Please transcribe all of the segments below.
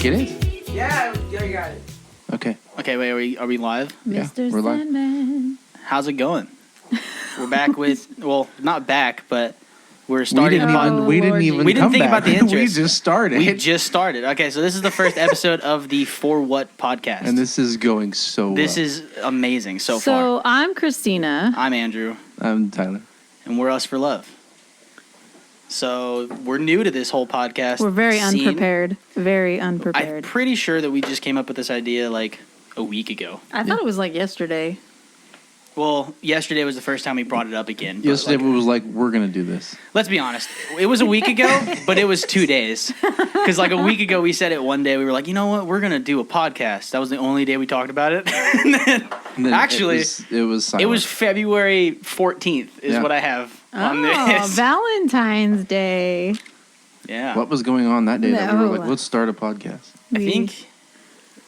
get it? Yeah, you got it. Okay. Okay, wait, are we live? Mr. we're live. Sandman. How's it going? We're back with, well, not back, but we're starting We the pod. didn't even We didn't come think back. about the intro. We just started. We just started. Okay, so this is the first episode of the For What podcast. And this is going so well. This is amazing so far. So I'm Christina. I'm Andrew, I'm Tyler. and we're Us for Love. So we're new to this whole podcast. We're very scene. unprepared. Very I'm unprepared. pretty sure that we just came up with this idea like a week ago. I thought it was like yesterday. Well, yesterday was the first time we brought it up again. but, Yesterday like, we was like, we're going to do this. let's be honest. It was a week ago, but it was 2 days. Because like a week ago, we said it one day. We were like, you know what? We're going to do a podcast. That was the only day we talked about it. And then Actually, it was silent. it was February 14th is Yeah. what I have on Oh, this. Valentine's Day. Yeah. What was going on that day that we were No. like, let's start a podcast? I think,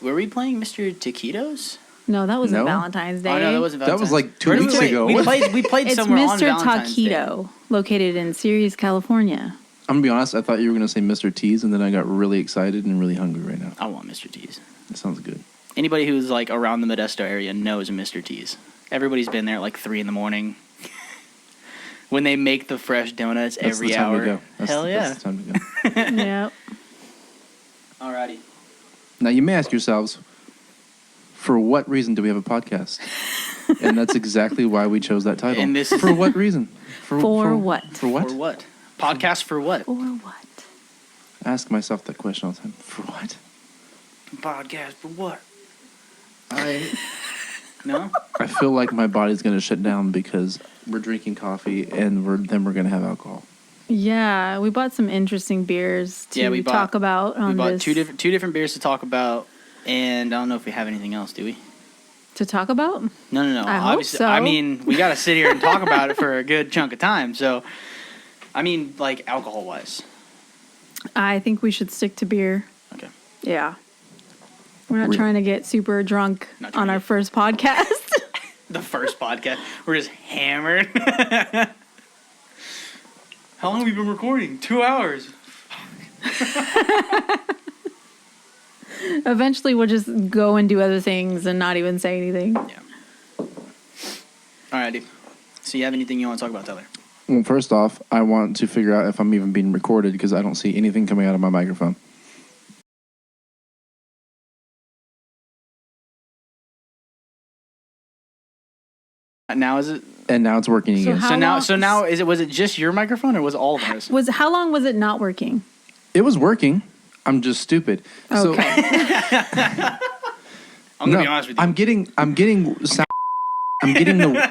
were we playing Mr. Taquitos? No, that wasn't No? Valentine's Day. Oh, no, that wasn't That Valentine's. was like 2 Where did weeks we- ago. We played It's somewhere on Mr. Valentine's Day. Taquito, located in Ceres, California. I'm going to be honest, I thought you were going to say Mr. T's, and then I got really excited and really hungry right now. I want Mr. T's. That sounds good. Anybody who's like around the Modesto area knows Mr. T's. Everybody's been there at like 3 a.m. when they make the fresh donuts That's every the time hour. to go. Hell yeah. That's the time to go. Yep. Alrighty. Now, you may ask yourselves, for what reason do we have a podcast? And that's exactly why we chose that title. And this For what reason? For what? For what? For what? Podcast for what? For what? I ask myself that question all the time. For what? Podcast for what? I No? feel like my body's going to shut down because we're drinking coffee and we're going to have alcohol. Yeah, we bought some interesting beers to talk about on We bought this. two different beers to talk about, and I don't know if we have anything else, do we? To talk about? No. I hope Obviously, so. I mean, we got to sit here and talk about it for a good chunk of time. So, I mean, like alcohol-wise. I think we should stick to beer. Okay. Yeah. We're not Really? trying to get super drunk Not trying on to our get- first podcast. The first podcast. We're just hammered. How long have we been recording? 2 hours. Eventually, we'll just go and do other things and not even say anything. Yeah. Alrighty. So you have anything you want to talk about, Tyler? Well, first off, I want to figure out if I'm even being recorded because I don't see anything coming out of my microphone. Now is it? And now it's working So again. how- So now was it just your microphone or was it all of ours? How long was it not working? It was working. I'm just stupid. Okay. I'm gonna be honest with you. I'm getting sound. I'm getting the.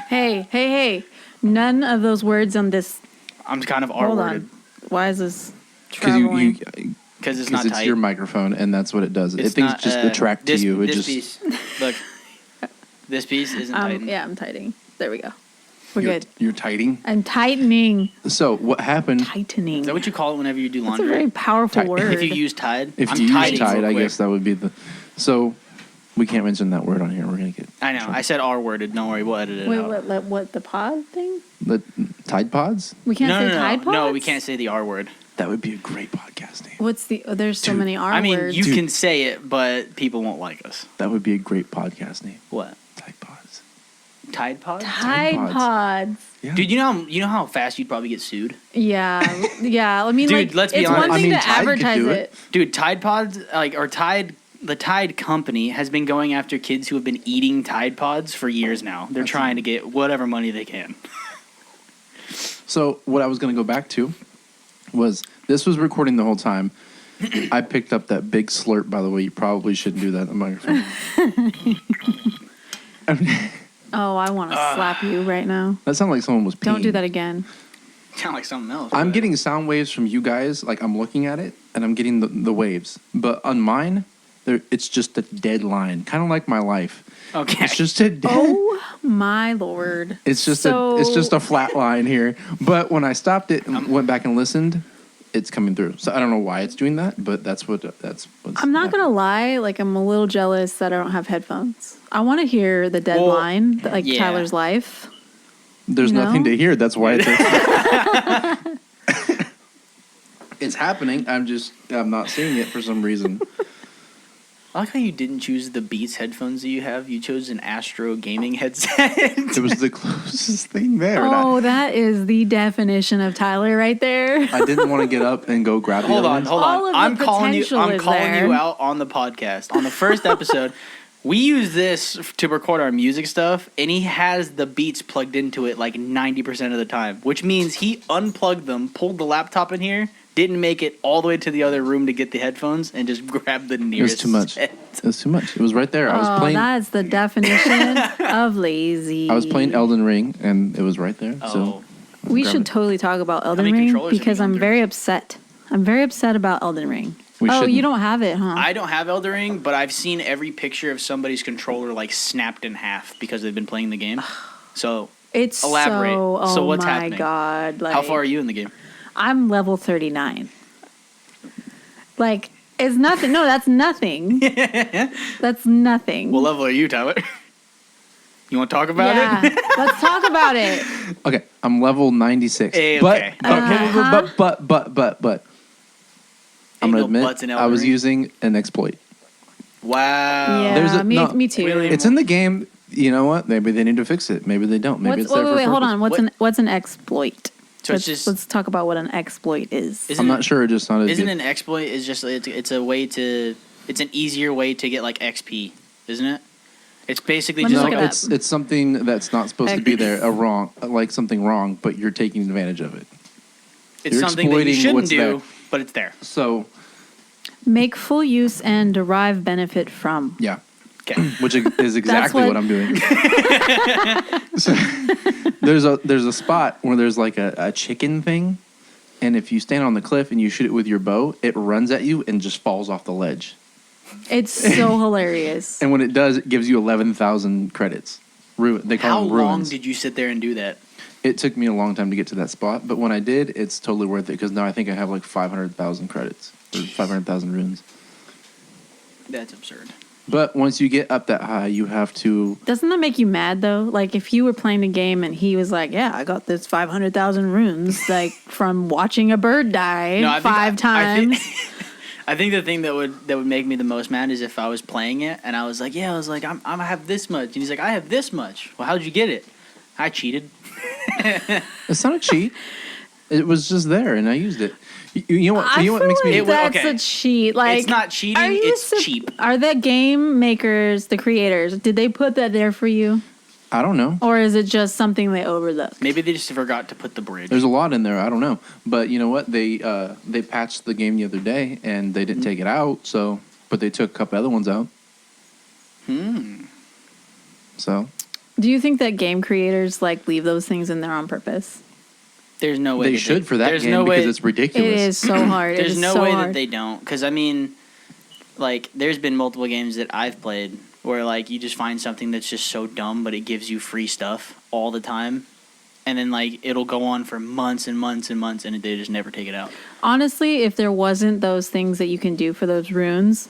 Hey. None of those words on this. I'm kind of Hold R-worded on. Why is this Because traveling? because it's not it's tight. your microphone, and that's what it does. It's Things not, just attract to this, you. It this just piece. Look, this piece isn't tight. Yeah, I'm tightening. There we go. We're you're, good. You're tightening. I'm tightening. So what happened? Tightening. Is that what you call it whenever you do That's a laundry? very powerful Ti- word. If you use Tide? If I'm you use tiding Tide, real I quick. guess that would be the. So we can't mention that word on here. We're gonna get. I know. I said R-worded. Don't worry. We'll edit it Wait, out. what? The pod thing? The Tide Pods. We can't No, say Tide Pods? No, we can't say the R word. That would be a great podcast name. What's the? Oh, there's so Dude, many R I mean, words. you Dude. can say it, but people won't like us. That would be a great podcast name. What? Tide Pods. Tide Pod? Tide Pods. Pods. Yeah. Dude, you know how fast you'd probably get sued? Yeah. I mean, Dude, like, let's be it's honest. one I thing mean, to Tide could advertise do it. it. Dude, Tide Pods, the Tide company has been going after kids who have been eating Tide Pods for years now. They're trying to get whatever money they can. So what I was going to go back to was this was recording the whole time. I picked up that big slurp, by the way. You probably shouldn't do that in the microphone. Oh, I want to slap you right now. That sounded like someone was peeing. Don't do that again. Sound like something else. I'm but- getting sound waves from you guys. Like I'm looking at it, and I'm getting the waves. But on mine, it's just a dead line. Kind of like my life. Okay. It's just a dead... Oh my lord! It's just a flat line here. But when I stopped it and went back and listened, it's coming through. So I don't know why it's doing that, but that's what's I'm not gonna lie. Like I'm a little jealous that I don't have headphones. I want to hear the dead line, like yeah. Tyler's life. There's You know? nothing to hear. That's why it's It's happening. I'm not seeing it for some reason. I like how you didn't choose the Beats headphones that you have. You chose an Astro gaming headset. It was the closest thing there. and Oh, that is the definition of Tyler right there. I didn't want to get up and go grab the Hold other on, ones. hold All on. of I'm the calling you. potential I'm is calling there. you out on the podcast. On the first episode, we use this to record our music stuff, and he has the Beats plugged into it like 90% of the time, which means he unplugged them, pulled the laptop in here, didn't make it all the way to the other room to get the headphones, and just grabbed the It was nearest. too much. set. It was too much. It was right there. I was playing. That's the definition of lazy. I was playing Elden Ring, and it was right there. Oh, So We grabbed should it. totally talk about Elden many Ring controllers have you because gone I'm through? very upset. I'm very upset about Elden Ring. We Oh, shouldn't. you don't have it, huh? I don't have Elden Ring, but I've seen every picture of somebody's controller like snapped in half because they've been playing the game. So It's elaborate. so. Oh So what's my happening? god! Like, how far are you in the game? I'm level 39. Like, it's nothing. No, that's nothing. That's nothing. What level are you, Tyler? You want to talk about yeah, it? let's talk about it. Okay, I'm level 96. Hey, but, okay. but, Uh-huh. but, I'm Ain't gonna no admit, butts in I Elden was Ring. using an exploit. Wow. Yeah, There's a- me, no, me too. really? It's in the game. You know what? Maybe they need to fix it. Maybe they don't. Maybe it's there for wait, hold purpose. on. What- What's an exploit? So it's just Let's talk about what an exploit is. Isn't I'm not sure. It just sounded Isn't good. an exploit is just it's a way to it's an easier way to get like XP, isn't it? It's basically Let me just look like it a, up. it's something that's not supposed to be there. Like something wrong, but you're taking advantage of it. it's you're something that you exploiting shouldn't what's do, there. but it's there. So Make full use and derive benefit from. yeah, Okay. which is exactly what- what I'm doing. So, there's a spot where there's like a chicken thing, and if you stand on the cliff and you shoot it with your bow, it runs at you and just falls off the ledge. It's so hilarious. And when it does, it gives you 11,000 credits. They call How them long ruins. did you sit there and do that? It took me a long time to get to that spot, but when I did, it's totally worth it because now I think I have like 500,000 credits or 500,000 runes. That's absurd. But once you get up that high, you have to. Doesn't that make you mad though? Like if you were playing the game and he was like, "Yeah, I got this 500,000 runes like from watching a bird die No, I think- five times." I think the thing that would make me the most mad is if I was playing it and I was like, I have this much, and he's like, I have this much. Well, how'd you get it? I cheated. It's not a cheat. It was just there, and I used it. You know what? I You know what feel makes me? like It wa- that's okay. a cheat. Like It's not cheating, are you it's cheap. Are the game makers, the creators, did they put that there for you, I don't know. or is it just something they overlooked? Maybe they just forgot to put the bridge. There's a lot in there. I don't know, but you know what? They patched the game the other day, and they didn't take it out. So, but they took a couple other ones out. So Do you think that game creators like leave those things in there on purpose? There's no way they that should for that there's game no because way, it's ridiculous. It is so hard. There's it is no so way hard. that they don't. Because I mean, like, there's been multiple games that I've played where like you just find something that's just so dumb, but it gives you free stuff all the time, and then like it'll go on for months and months and months, and they just never take it out. Honestly, if there wasn't those things that you can do for those runes,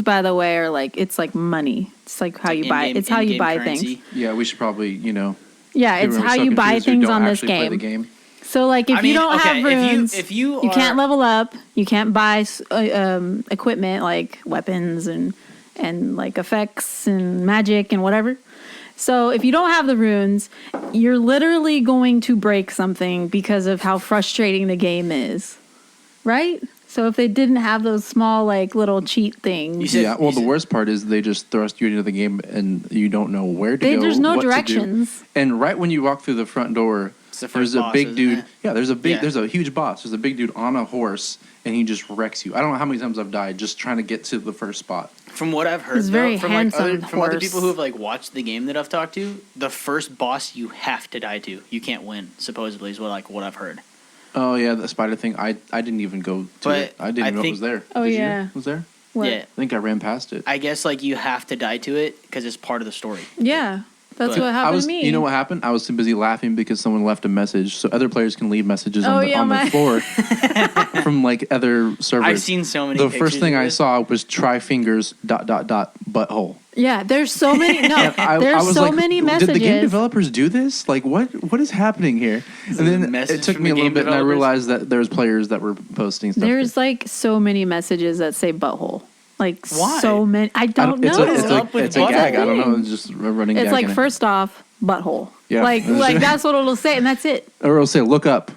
by the way, are like it's like money. It's like how you buy. In-game- It's how you in-game buy currency. things. Yeah, we should probably Yeah, get it's rid of how so you buy confused who things don't on this actually play the game. game. So like if I mean, you don't okay, have runes, if you you can't are- level up. You can't buy equipment like weapons and like effects and magic and whatever. So if you don't have the runes, you're literally going to break something because of how frustrating the game is, right? So if they didn't have those small like little cheat things, You said- Yeah, well, you the said- worst part is they just thrust you into the game and you don't know where to go. there's no what to do. directions. And right when you walk through the front door, the first there's a boss, big isn't dude. it? Yeah, there's Yeah. a huge boss. There's a big dude on a horse, and he just wrecks you. I don't know how many times I've died just trying to get to the first spot. From what I've heard, He's very though, from like handsome from other horse. people who have like watched the game that I've talked to, the first boss you have to die to. You can't win. Supposedly is what I've heard. Oh yeah, the spider thing. I didn't even go to But it. I didn't I even know it think- was there. Oh, Did yeah. you? Was there? What? Yeah, I think I ran past it. I guess like you have to die to it because it's part of the story. Yeah. That's But what happened to me. You know what happened? I was too busy laughing because someone left a message, so other players can leave messages Oh, on the, yeah, on the my- floor from like other servers. I've seen so many. The first thing I pictures saw was try fingers ... butthole. Yeah, there's so many. No, I there's was so like, many did messages. the game developers do this? Like, what is happening here? And a then message it took from me a the little game bit, and I developers? realized that there's players that were posting stuff. There's like so many messages that say butthole. Like Why? so many. I don't know. It's a gag. I don't know. It's just a running gag. It's like in it. first off, butthole. Yeah. Like that's what it'll say, and that's it. Or it'll say, look up.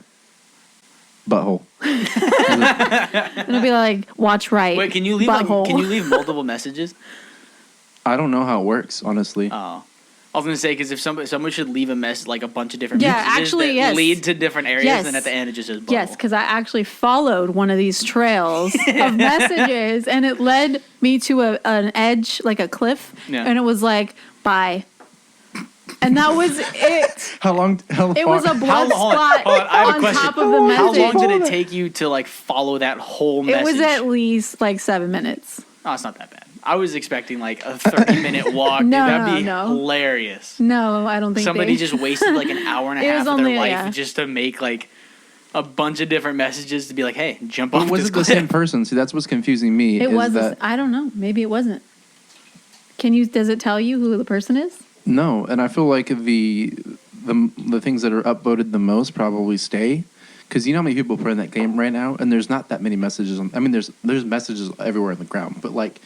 Butthole. It'll be like, watch right. Wait, can you leave? butthole. Can you leave multiple messages? I don't know how it works, honestly. Oh, I was gonna say because if someone should leave a message, like a bunch of different Yeah, messages actually, that yes. lead to different areas, Yes. and at the end it just says butthole. Yes, because I actually followed one of these trails of messages, and it led me to an edge, like a cliff, Yeah. and it was like, bye. And that was it. How long? It was a blood hold on, spot hold on, I have a on question. top of the How message. long did it take you to like follow that whole It message? was at least like 7 minutes. Oh, it's not that bad. I was expecting like a 30-minute walk. No, Dude, that'd be no. hilarious. No, I don't think Somebody they... just wasted like an hour and a It was half of only- their life yeah. just to make like a bunch of different messages to be like, hey, jump But off was this it the cliff. same person? See, that's what's confusing me. It is was. that, I don't know. Maybe it wasn't. Does it tell you who the person is? no, and I feel like the things that are upvoted the most probably stay. Because you know how many people play in that game right now, and there's not that many messages. I mean, there's messages everywhere on the ground, but like,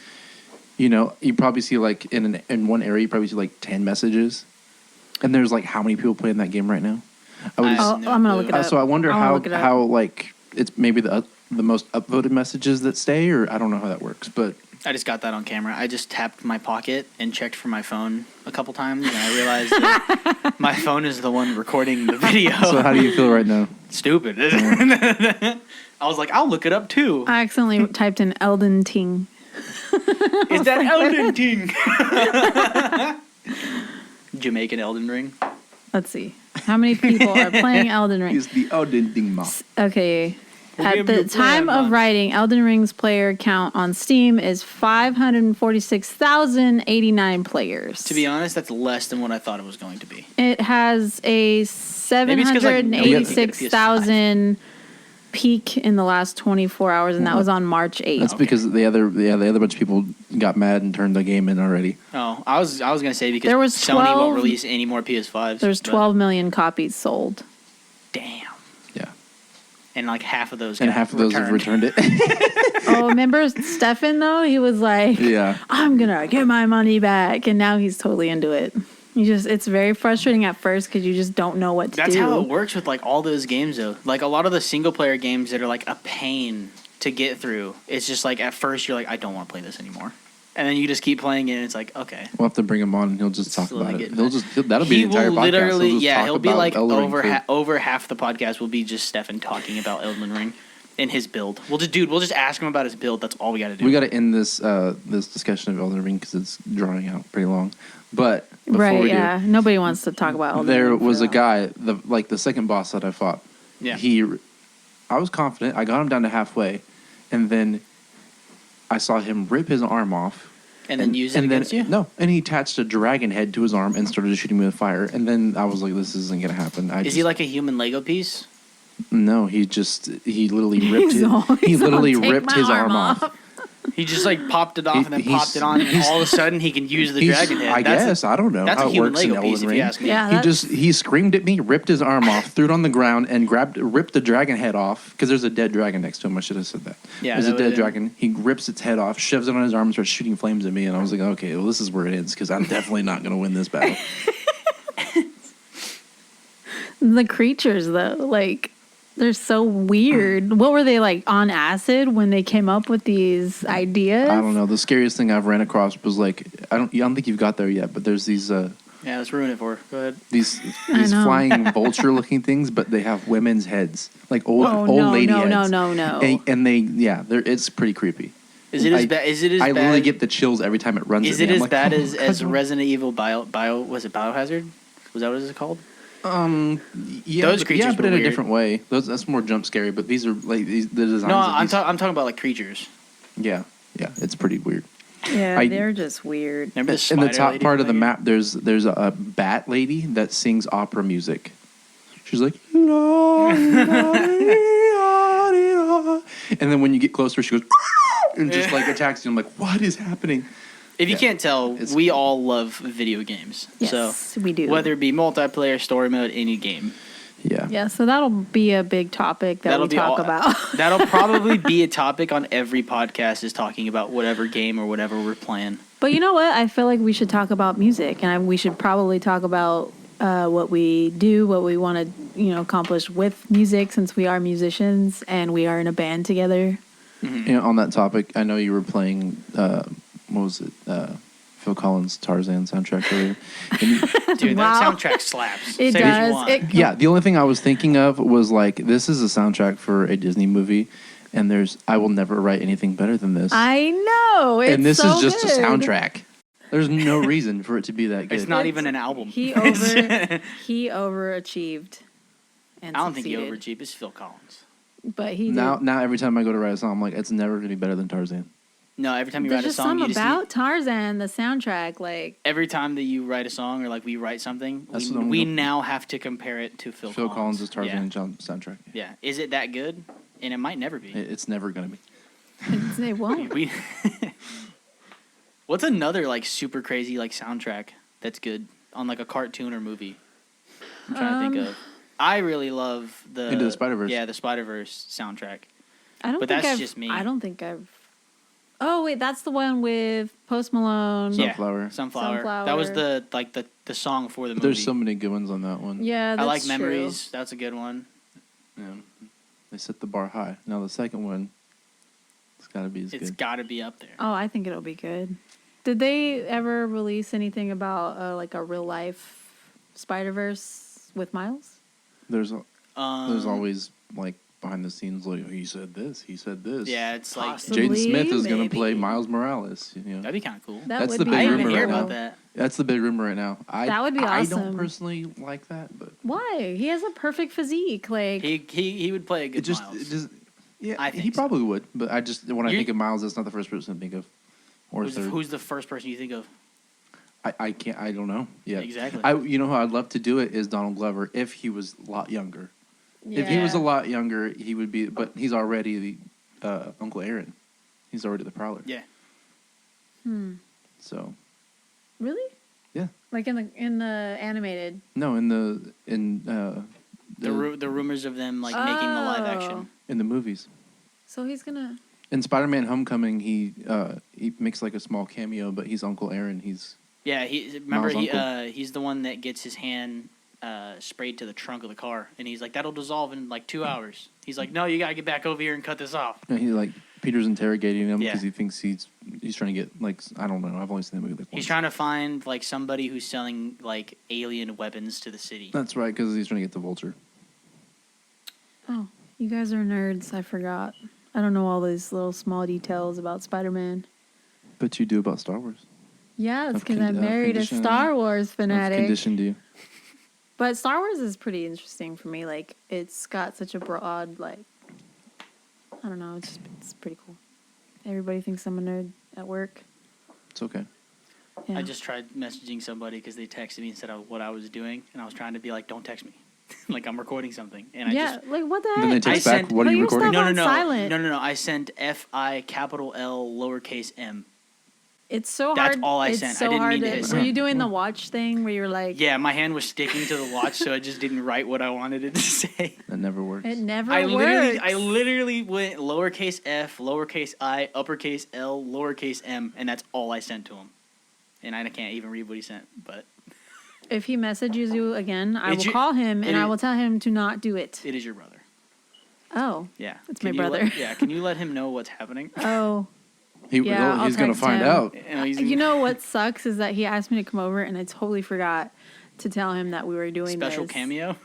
you know, you probably see like in one area, you probably see like 10 messages, and there's like how many people play in that game right now? I would. I- I'm gonna look it up. So I wonder I'm gonna how look it up. how like it's maybe the most upvoted messages that stay, or I don't know how that works, but I just got that on camera. I just tapped my pocket and checked for my phone a couple times, and I realized that my phone is the one recording the video. so how do you feel right now? Stupid. I was like, I'll look it up too. I accidentally typed in Elden Ting. Is that Elden Ring? Jamaican Elden Ring. Let's see. How many people are playing Elden Ring? Is the Odin Ma. Okay. We'll At give the you a time plan, of man. writing, Elden Ring's player count on Steam is 546,089 players. To be honest, that's less than what I thought it was going to be. It has a Maybe it's 'cause, like, nobody can get a 786,000 peak in the last 24 hours, and that was on March 8th. That's because the other bunch of people got mad and turned the game in already. Oh, I was gonna say because There was Sony 12 won't release any more PS5s. There's but 12 million copies sold. Damn. Yeah, And like half of those. and got half of those have returned it. Oh, remember Stefan, though? He was like, Yeah. I'm going to get my money back. And now he's totally into it. It's very frustrating at first because you just don't know what to That's do. how it works with like all those games though. Like a lot of the single player games that are like a pain to get through. It's just like at first you're like, I don't want to play this anymore. And then you just keep playing it and it's like, okay. We'll have to bring him on and he'll just talk Slowly about it. getting That'll be He the entire will podcast. literally, just yeah, talk he'll be about like Elden Ring for- over half the podcast will be just Stefan talking about Elden Ring and his build. We'll just ask him about his build. That's all we got to do. We got to end this this discussion of Elden Ring because it's drawing out pretty long. But before Right, we yeah. Nobody wants to talk about do, Elden there Ring for was a long. guy, the second boss that I fought. Yeah. I was confident. I got him down to halfway, and then I saw him rip his arm off. and then use it against you? No, and he attached a dragon head to his arm and started shooting me with fire. And then I was like, "This isn't gonna happen." Is he like a human Lego piece? No, he literally ripped He's it. all- He he's all, literally "Take ripped my his arm arm off. He just like popped it off and then He's- popped it on, and he's- all of a sudden he can use the He's- dragon head. I guess I don't know That's how a it human works in Lego piece, Elden if Ring. you ask me. Yeah, He screamed at me, ripped his arm off, threw it on the ground, and ripped the dragon head off because there's a dead dragon next to him. I should have said that. Yeah, there's that a dead would've been- dragon. He rips its head off, shoves it on his arm, and starts shooting flames at me. And I was like, okay, well this is where it ends because I'm definitely not going to win this battle. The creatures, though, like, they're so weird. What were they, like, on acid when they came up with these ideas? I don't know. The scariest thing I've ran across was like I don't think you've got there yet, but there's these Yeah, let's ruin it for her. Go ahead. these I know. flying vulture looking things, but they have women's heads, like old lady heads. No. And it's pretty creepy. Is it as bad? Is it as I bad? literally get the chills every time it runs. Is at it me. as I'm like, bad "Oh, as God, Resident Evil was it Biohazard? Was that what it's called? Yeah, Those creatures but were in a weird. different way. That's more jump scary. But these are like the designs. No, of I'm these, talking about like creatures. Yeah, it's pretty weird. Yeah, they're just weird. Remember the In the spider top lady part from of the that map, there's a bat lady that sings opera music. She's like, "La, la, la, la." And then when you get closer, she goes and just like attacks you. I'm like, what is happening? If you can't tell, It's- we all love video games. Yes, So we do. whether it be multiplayer, story mode, any game. Yeah. Yeah, so that'll be a big topic that That'll we be talk all- about. That'll probably be a topic on every podcast is talking about whatever game or whatever we're playing. But you know what? I feel like we should talk about music, and we should probably talk about what we do, what we want to, accomplish with music, since we are musicians and we are in a band together. You know, on that topic, I know you were playing, what was it? Phil Collins' Tarzan soundtrack earlier. And Dude, Wow. that soundtrack slaps. It Say what you does. want. yeah, the only thing I was thinking of was like, this is a soundtrack for a Disney movie, and I will never write anything better than this. I know. It's and this so is just good. a soundtrack. There's no reason for it to be that good. It's not even an album. He overachieved. And I don't think he succeeded. overachieved. It's Phil Collins. But he now, did. now every time I go to write a song, I'm like, it's never going to be better than Tarzan. No, every time you There's write a just song, you something just about Tarzan, the soundtrack, like every time that you write a song or like we write something, That's what I'm we gonna- now have to compare it to Phil Collins. Phil Collins' Tarzan soundtrack. Yeah. Is it that good? And it might never be. It's never going to be. it won't. We What's another like super crazy like soundtrack that's good on like a cartoon or movie? I'm trying to think of. I really love the Into the Spider-Verse. Yeah, the Spider-Verse soundtrack. I don't But think that's I've, just me. I don't think I've. Oh wait, that's the one with Post Malone. Yeah. Sunflower. Sunflower. That was the song for the movie. There's so many good ones on that one. Yeah, that's I like true. Memories. That's a good one. Yeah. They set the bar high. Now the second one, it's got to be as It's good. got to be up there. Oh, I think it'll be good. Did they ever release anything about like a real life Spider-Verse with Miles? There's Um, always like behind the scenes like he said this. Yeah, it's like Possibly. Jaden Smith is going to play maybe. Miles Morales. You know, that'd be kind of cool. That That's would the be big I didn't rumor hear right about now. that. That's the big rumor right now. That would be I awesome. don't personally like that, but Why? He has a perfect physique. Like He would play a good Miles. Yeah, I think he so. probably would. But I just when I You- think of Miles, that's not the first person to think of. Or third. Who's the first person you think of? I can't. I don't know. Yeah, Exactly. You know who I'd love to do it is Donald Glover if he was a lot younger. If he was a yeah. lot younger, he would be. But he's already the Uncle Aaron. He's already the Prowler. Yeah. So Really? yeah. Like in the animated. No, in the The rumors of them like making the live action. in the movies. So he's gonna. In Spider-Man: Homecoming, he makes like a small cameo, but he's Uncle Aaron. He's Yeah, remember Miles' uncle. he's the one that gets his hand sprayed to the trunk of the car, and he's like, "That'll dissolve in like 2 hours." He's like, "No, you gotta get back over here and cut this off." he like Peter's interrogating him Yeah. because he thinks he's trying to get like I don't know. I've only seen the movie like once. He's trying to find like somebody who's selling like alien weapons to the city. That's right, because he's trying to get the Vulture. Oh, you guys are nerds. I forgot. I don't know all these little small details about Spider-Man. But you do about Star Wars. Yeah, it's I've because I married a conditioned- Star Wars I've fanatic. conditioned you. But Star Wars is pretty interesting for me. Like, it's got such a broad, like, I don't know. It's pretty cool. Everybody thinks I'm a nerd at work. It's okay. Yeah. I just tried messaging somebody because they texted me and said what I was doing, and I was trying to be like, "Don't text me," like I'm recording something, and yeah, like, what the heck? Then they I text back, sent- what are Put you your recording? stuff no, on silent. no. I sent FI capital L lowercase m. It's so That's hard. all I it's sent. I So didn't hard mean to to, hit were send. you doing the watch thing where you were like, Yeah, my hand was sticking to the watch, so I just didn't write what I wanted it to say. That never works. it never I works. literally went lowercase f, lowercase I, uppercase L, lowercase m, and that's all I sent to him. And I can't even read what he sent, but If he messages you again, I It's will your- call him and it I is- will tell him to not do it. it is your brother. Oh. Yeah, It's Can my you brother. can you let him know what's happening? Oh. He, Yeah, I'll he's going to text find him. out. You know what sucks is that he asked me to come over and I totally forgot to tell him that we were doing Special this. cameo.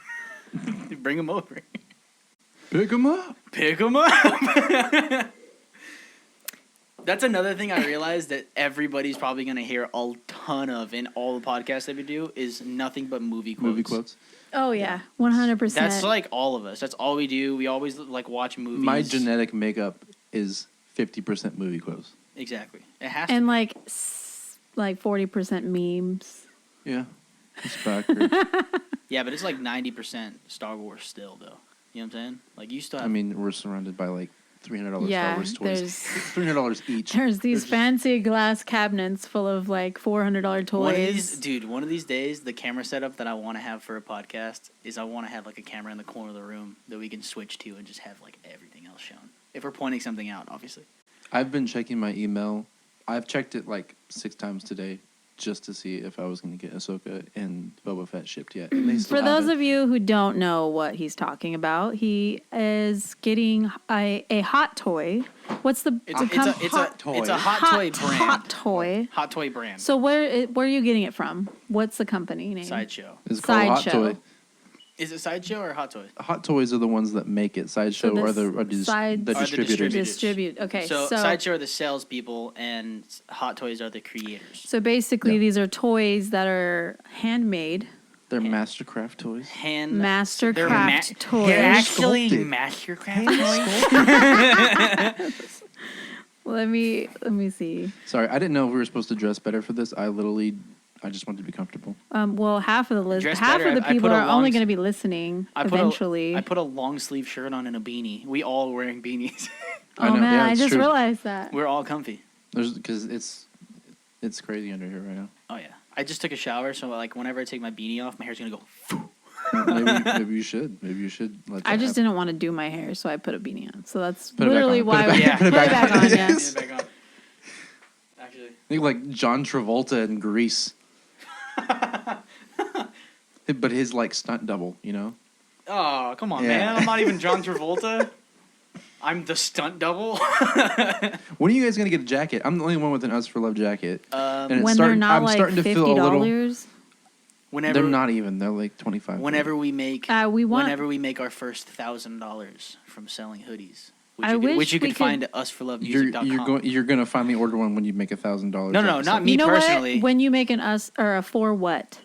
Bring him over. Pick him up. Pick him up. That's another thing I realized that everybody's probably going to hear a ton of in all the podcasts that we do is nothing but movie quotes. Movie quotes. Oh yeah, 100%. That's like all of us. That's all we do. We always like watch movies. My genetic makeup is 50% movie quotes. Exactly. It has And to. like 40% memes. Yeah. It's accurate. Yeah, but it's like 90% Star Wars still, though. You know what I'm saying? Like, you still have... I mean, we're surrounded by like $300 Yeah, Star Wars toys. there's $300 each. there's these They're just- fancy glass cabinets full of like $400 toys. One of these days, the camera setup that I want to have for a podcast is I want to have like a camera in the corner of the room that we can switch to and just have like everything else shown. If we're pointing something out, obviously. I've been checking my email. I've checked it like 6 times today just to see if I was going to get Ahsoka and Boba Fett shipped yet. And they still For those haven't. of you who don't know what he's talking about, he is getting a hot toy. What's the It's hot a toy. It's a hot toy brand. Hot toy. Hot toy brand. So where are you getting it from? What's the company name? Sideshow. It's called Hot Sideshow. Toy. Is it Sideshow or Hot Toys? Hot Toys are the ones that make it. Sideshow So are this the distributors. distributors. Distribute. Okay. So So Sideshow are the salespeople, and Hot Toys are the creators. so basically, Yeah. these are toys that are handmade. They're Mastercraft toys. Mastercraft toys. They're actually Sculpted. Mastercraft toys. Let me see. Sorry, I didn't know we were supposed to dress better for this. I just wanted to be comfortable. Well, half of the Dress half better. of the I people put a are only long- going to be listening eventually. I put a long sleeve shirt on and a beanie. We all wearing beanies. I Oh know, man, yeah, I it's just true. realized that. We're all comfy. Because it's crazy under here right now. Oh yeah. I just took a shower, so like whenever I take my beanie off, my hair's gonna go. Maybe you should. Maybe you should let that I just happen. didn't want to do my hair, so I put a beanie on. So that's Put it back literally on. why Put it I back- put it back on. Yeah. Get it back on. Actually. I think like John Travolta in Grease. But his like stunt double, you know? Oh, come on, Yeah. man! I'm not even John Travolta. I'm the stunt double. When are you guys gonna get a jacket? I'm the only one with an Us for Love jacket. And it's When they're starting- not I'm like starting to feel a little. $50. whenever They're not even. They're like 25. Whenever we make We want. whenever we make our first $1,000 from selling hoodies, I wish which you we could could- find at usforlovemusic.com. You're gonna finally order one when you make $1,000. No, not me you know personally. what? When you make an us or a for what?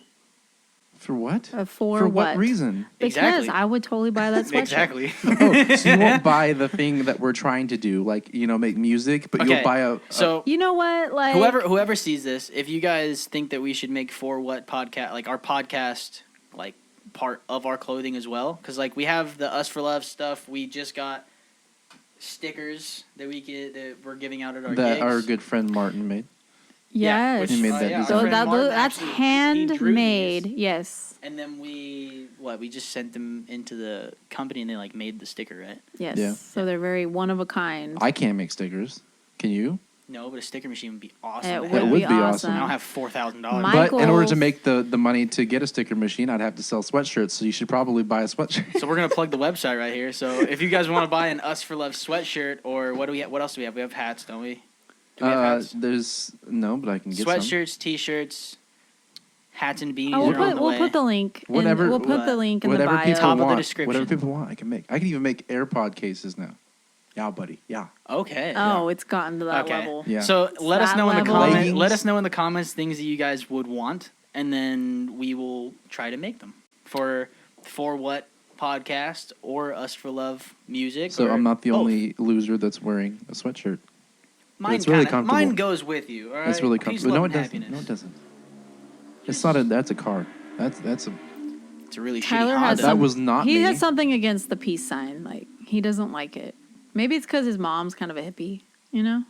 For what? A for what what? reason? Because Exactly. I would totally buy that sweatshirt. Exactly. Oh, so you won't buy the thing that we're trying to do, like make music, but Okay, you'll buy a. So You know what? Like whoever sees this, if you guys think that we should make For What podcast, like our podcast, like part of our clothing as well, because like we have the Us for Love stuff. We just got stickers that we're giving out at our that gigs. our good friend Martin made. yes. He made that our design. So friend Martin that's actually- he drew handmade. these. Yes. And then we just sent them into the company and they like made the sticker, right? Yes. Yeah. So they're very one of a kind. I can't make stickers. Can you? No, but a sticker machine would be awesome. It to would have. would be be awesome. awesome. I don't have $4,000. My- But in order to Michael's- make the money to get a sticker machine, I'd have to sell sweatshirts. So you should probably buy a sweatshirt. So we're gonna plug the website right here. So if you guys want to buy an Us for Love sweatshirt, or what else do we have? We have hats, don't we? Do we have hats? There's no, but I can get some. Sweatshirts, t-shirts, hats and beanies Oh, are on the way. we'll put the link. Whatever- We'll put the link in the Whatever bio. people Top of the want. description. Whatever people want, I can make. I can even make AirPod cases now. Yeah, buddy. Yeah. Okay. Oh, it's gotten to that Okay. level. Yeah. So let us That know in the level. comments. Leggings. Let us know in the comments things that you guys would want, and then we will try to make them for what podcast or Us for Love music. So or I'm not the both. only loser that's wearing a sweatshirt. Mine it's really kinda- comfortable. Mine goes with you. All right. It's really Peace, comfortable. love, No, it and doesn't. happiness. No, it doesn't. It's not a. That's a car. That's a. It's a really Tyler shitty has Honda. That was not He me. has something against the peace sign. Like he doesn't like it. Maybe it's because his mom's kind of a hippie,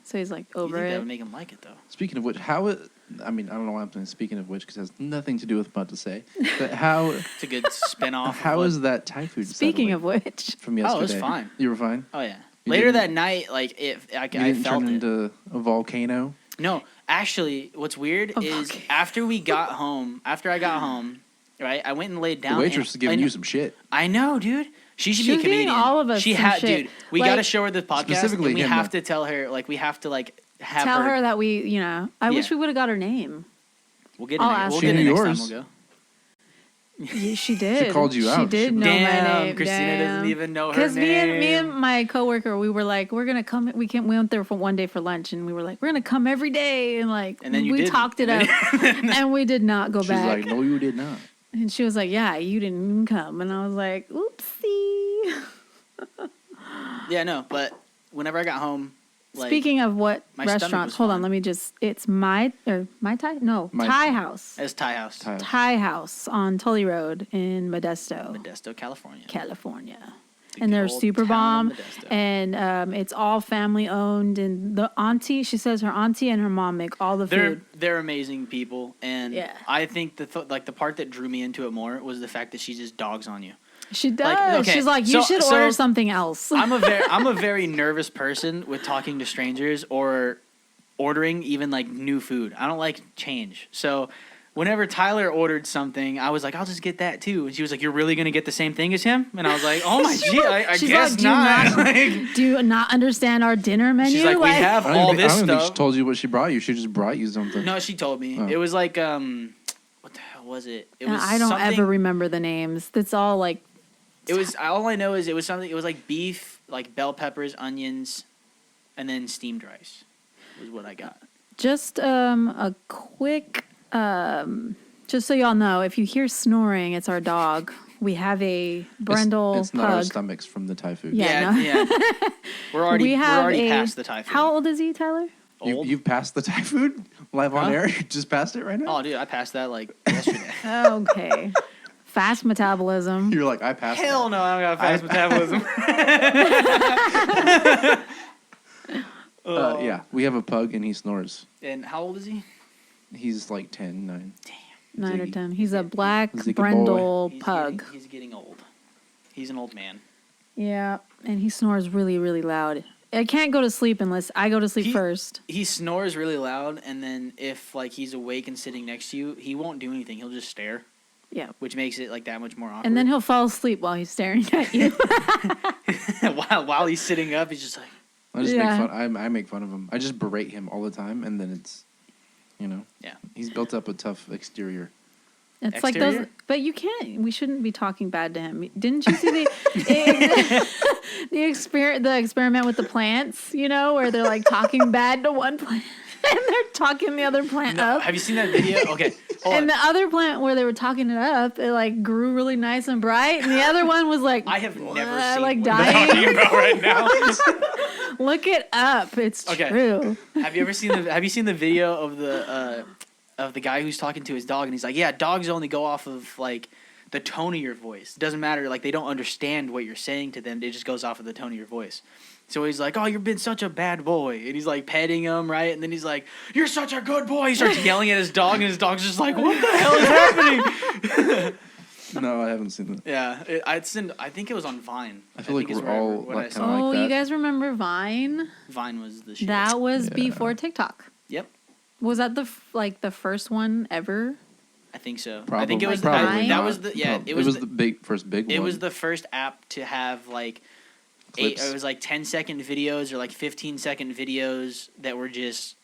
So he's like You over think that it. would make him like it though? Speaking of which, I mean, I don't know why I'm saying speaking of which because it has nothing to do with what I'm about to say. But how It's a good spinoff. how is that Thai food? Speaking of settling which, from yesterday, Oh, it was fine. You were fine. Oh yeah. You Later didn't- that night, like I You felt didn't turn it. into a volcano. No, actually, what's weird is Okay. after I got home, right? I went and laid down. The waitress is and- giving I you know- some shit. I know, dude. She should She be a was giving comedian. all of us She some had, shit. dude. We Like- got to show her the podcast, Specifically and we him, have though. to tell her, like, we have to like have tell her her. that we, I wish Yeah. we would have got her name. We'll get it. I'll next- ask We'll her. get it She knew next time. yours. We'll go. Yeah, she did. called you She out. did She- know my Damn, name. Christina doesn't even know her Because name. me and my coworker, we were like, we're gonna come. We went there for one day for lunch, and we were like, we're gonna come every day, and like, And then you we didn't. talked it up, and we did not go She's back. like, no, you did not. And she was like, yeah, you didn't even come, and I was like, oopsie. Yeah, no, but whenever I got home, Speaking of what my stomach restaurants, was hold on, fine. let me just. It's my Thai? No, My- Thai House. It's Thai House, Thai House on Tully Road in Modesto, Modesto, California. California. The And good they're old super town bomb, of Modesto. and it's all family owned. And the auntie, she says her auntie and her mom make all the food. They're amazing people, and Yeah. I think the part that drew me into it more was the fact that she just dogs on you. She does. Like, okay, She's like, you should so- order something else. I'm a very nervous person with talking to strangers or ordering even like new food. I don't like change. So whenever Tyler ordered something, I was like, I'll just get that too. And she was like, you're really gonna get the same thing as him? And I was like, oh my gee, I She's guess like, do not. not- Like, Do you not understand our dinner menu? she's like, we have I don't all even, this I don't think she stuff. told you what she brought you. She just brought you something. No, she told me. Oh. It was like what the hell was it? It was I don't something, ever remember the names. That's all like. It was all I know is it was something. It was like beef, like bell peppers, onions, and then steamed rice. Was what I got. Just a quick, just so y'all know, if you hear snoring, it's our dog. We have a Brendel It's not our pug. stomachs from the Thai food. Yeah. no. We're already past the Thai food. How old is he, Tyler? Old? You've passed the Thai food live on Huh? air. You just passed it right now. Oh, dude, I passed that like yesterday. Okay. Fast metabolism. You're like, I passed. Hell no, I don't got fast metabolism. Yeah, we have a pug and he snores. And how old is he? He's like 10, 9. 9 or Ziggy. 10. He's a black Ziggy Brendel He's pug. He's getting old. He's an old man. Yeah, and he snores really, really loud. I can't go to sleep unless I go to sleep He- first. He snores really loud, and then if like he's awake and sitting next to you, he won't do anything. He'll just stare, Yeah. which makes it like that much more awkward. And then he'll fall asleep while he's staring at you. while he's sitting up, he's just like, I just Yeah. make fun. I make fun of him. I just berate him all the time, and then it's, yeah. he's built up a tough exterior. It's like those, Exterior? but you can't. We shouldn't be talking bad to him. Didn't you see the experiment with the plants? You know, where they're like talking bad to one plant and they're talking the other plant No, up. have you seen that video? Okay, hold And on. the other plant where they were talking it up, it like grew really nice and bright, and the other one was like, I have never seen like what you're talking dying. about right now. Look it up. It's Okay. true. Have you seen the video of the guy who's talking to his dog, and he's like, yeah, dogs only go off of like the tone of your voice. It doesn't matter, like they don't understand what you're saying to them. It just goes off of the tone of your voice. So he's like, oh, you've been such a bad boy. And he's like petting him, right? And then he's like, you're such a good boy. He starts yelling at his dog, and his dog's just like, what the hell is happening? No, I haven't seen that. Yeah, I think it was on Vine. I feel like think is we're all what I like saw. kinda like You that. guys remember Vine? Vine was the shit. That was Yeah. before TikTok. Yep, Was that the the first one ever? I think so. Probably, I think it was Probably that not. was the yeah. Prob- It was the, the first big one. It was the first app to have like Clips. it was like 10-second videos or like 15-second videos that were just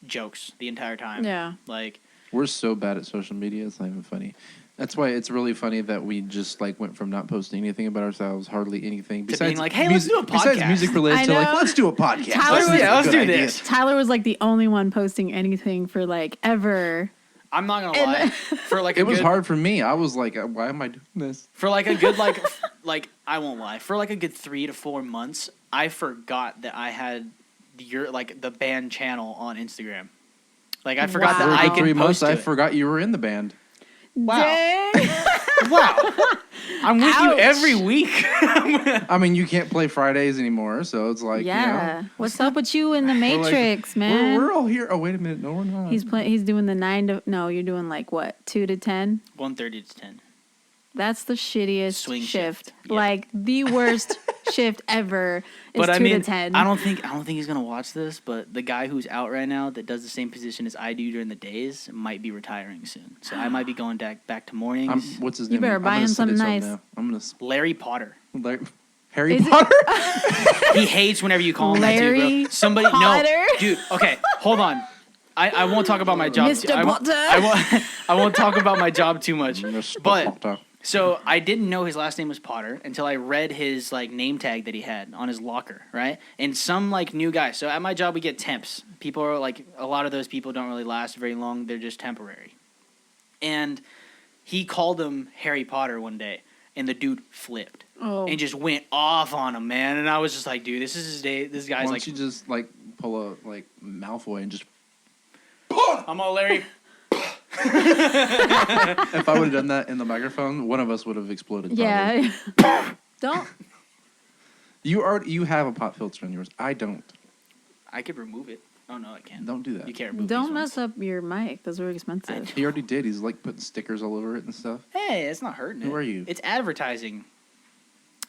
jokes the entire time. Yeah. Like We're so bad at social media. It's not even funny. That's why it's really funny that we just like went from not posting anything about ourselves, hardly anything, To being like, hey, let's do a Besides podcast. music related, I to like, know. let's do a podcast. Tyler Let's was- yeah, let's a do good idea. this. Tyler was like the only one posting anything for like ever. I'm not gonna lie. For like It was hard for me. I was like, why am I doing this? For like a good like I won't lie. For like a good 3 to 4 months, I forgot that I had the band channel on Instagram. Like I forgot Wow. that I For could 3 months, post to I it. forgot you were in the band. Wow. Dang. Wow. I'm with you Ouch. every week. I mean, you can't play Fridays anymore, so it's like, Yeah. What's up with you in the we're like- Matrix, man? We're all here. Oh, wait a minute. No, we're not. He's doing the 9 to no. You're doing like what 2 to 10. 1:30 to 10. That's the shittiest Swing shift. shift. Yeah. Like the worst shift ever is But 2 I mean, to 10. I don't think he's gonna watch this. But the guy who's out right now that does the same position as I do during the days might be retiring soon. So I might be going back to mornings. What's his You name? better I'm buy gonna him send it something to him nice. now. I'm Larry Potter. gonna Harry Is it- Potter. He hates whenever you call him Larry that too, bro. Somebody Potter? no, dude. Okay, hold on. I won't talk about my job. Mr. I won't, Potter. I won't talk about my job too much. Mr. But Potter. so I didn't know his last name was Potter until I read his like name tag that he had on his locker, right? And some like new guy. So at my job we get temps. People are like a lot of those people don't really last very long. They're just temporary. And he called him Harry Potter one day. and the dude flipped Oh. and just went off on him, man. And I was just like, dude, this is his day. This Why guy's don't like, you just like pull a like Malfoy and just? I'm all Larry. If I would have done that in the microphone, one of us would have exploded. Probably. Yeah. Don't. You have a pop filter on yours. I don't. I could remove it. Oh no, I can't. Don't do that. You can't remove. Don't these mess ones. up your mic. Those are expensive. He already did. He's like putting stickers all over it and stuff. Hey, it's not hurting it. Who are you? It's advertising.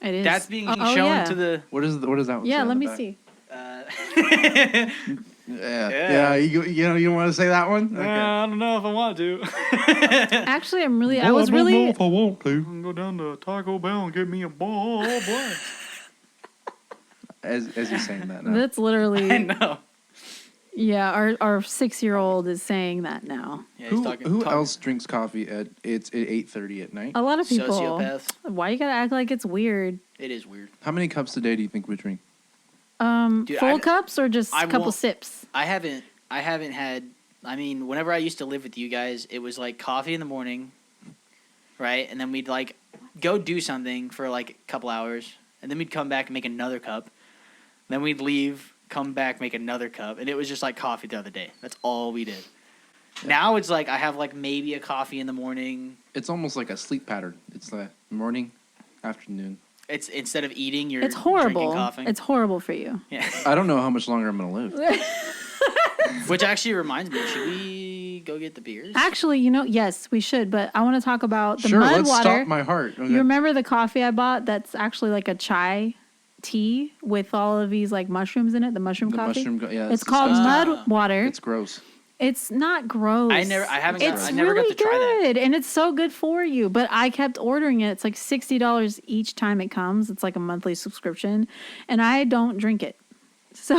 It is. That's being shown yeah. to the. What is that one? Yeah, say on let the me back? see. Yeah. You don't want to say that one? Okay. I don't know if I want to. Actually, I was really. if I want to. Go down to Taco Bell and get me a ball blank. As you're saying that now. That's literally. I know. Yeah, our 6-year-old is saying that now. Yeah, he's Who else drinks coffee at 8:30 at night? A lot of people. Sociopaths. Why you gotta act like it's weird? It is weird. How many cups a day do you think we drink? Dude, Full cups or just I a couple won't- sips? I haven't had. I mean, whenever I used to live with you guys, it was like coffee in the morning, right? And then we'd like go do something for like a couple hours, and then we'd come back and make another cup. Then we'd leave, come back, make another cup, and it was just like coffee the other day. That's all we did. Yeah. Now it's like I have like maybe a coffee in the morning. It's almost like a sleep pattern. It's the morning, afternoon. It's instead of eating, you're It's horrible. drinking coffee. It's horrible for you. Yeah. I don't know how much longer I'm gonna live. Which actually reminds me, should we go get the beers? Actually, yes, we should. But I want to talk about the Sure, mud let's water. stop my heart. Okay. You remember the coffee I bought? That's actually like a chai tea with all of these like mushrooms in it. The mushroom The coffee. yeah, It's called disgusting. mud water. It's gross. It's not gross. I haven't got- It's I never got really to try that. good, and it's so good for you. But I kept ordering it. It's like $60 each time it comes. It's like a monthly subscription, and I don't drink it. So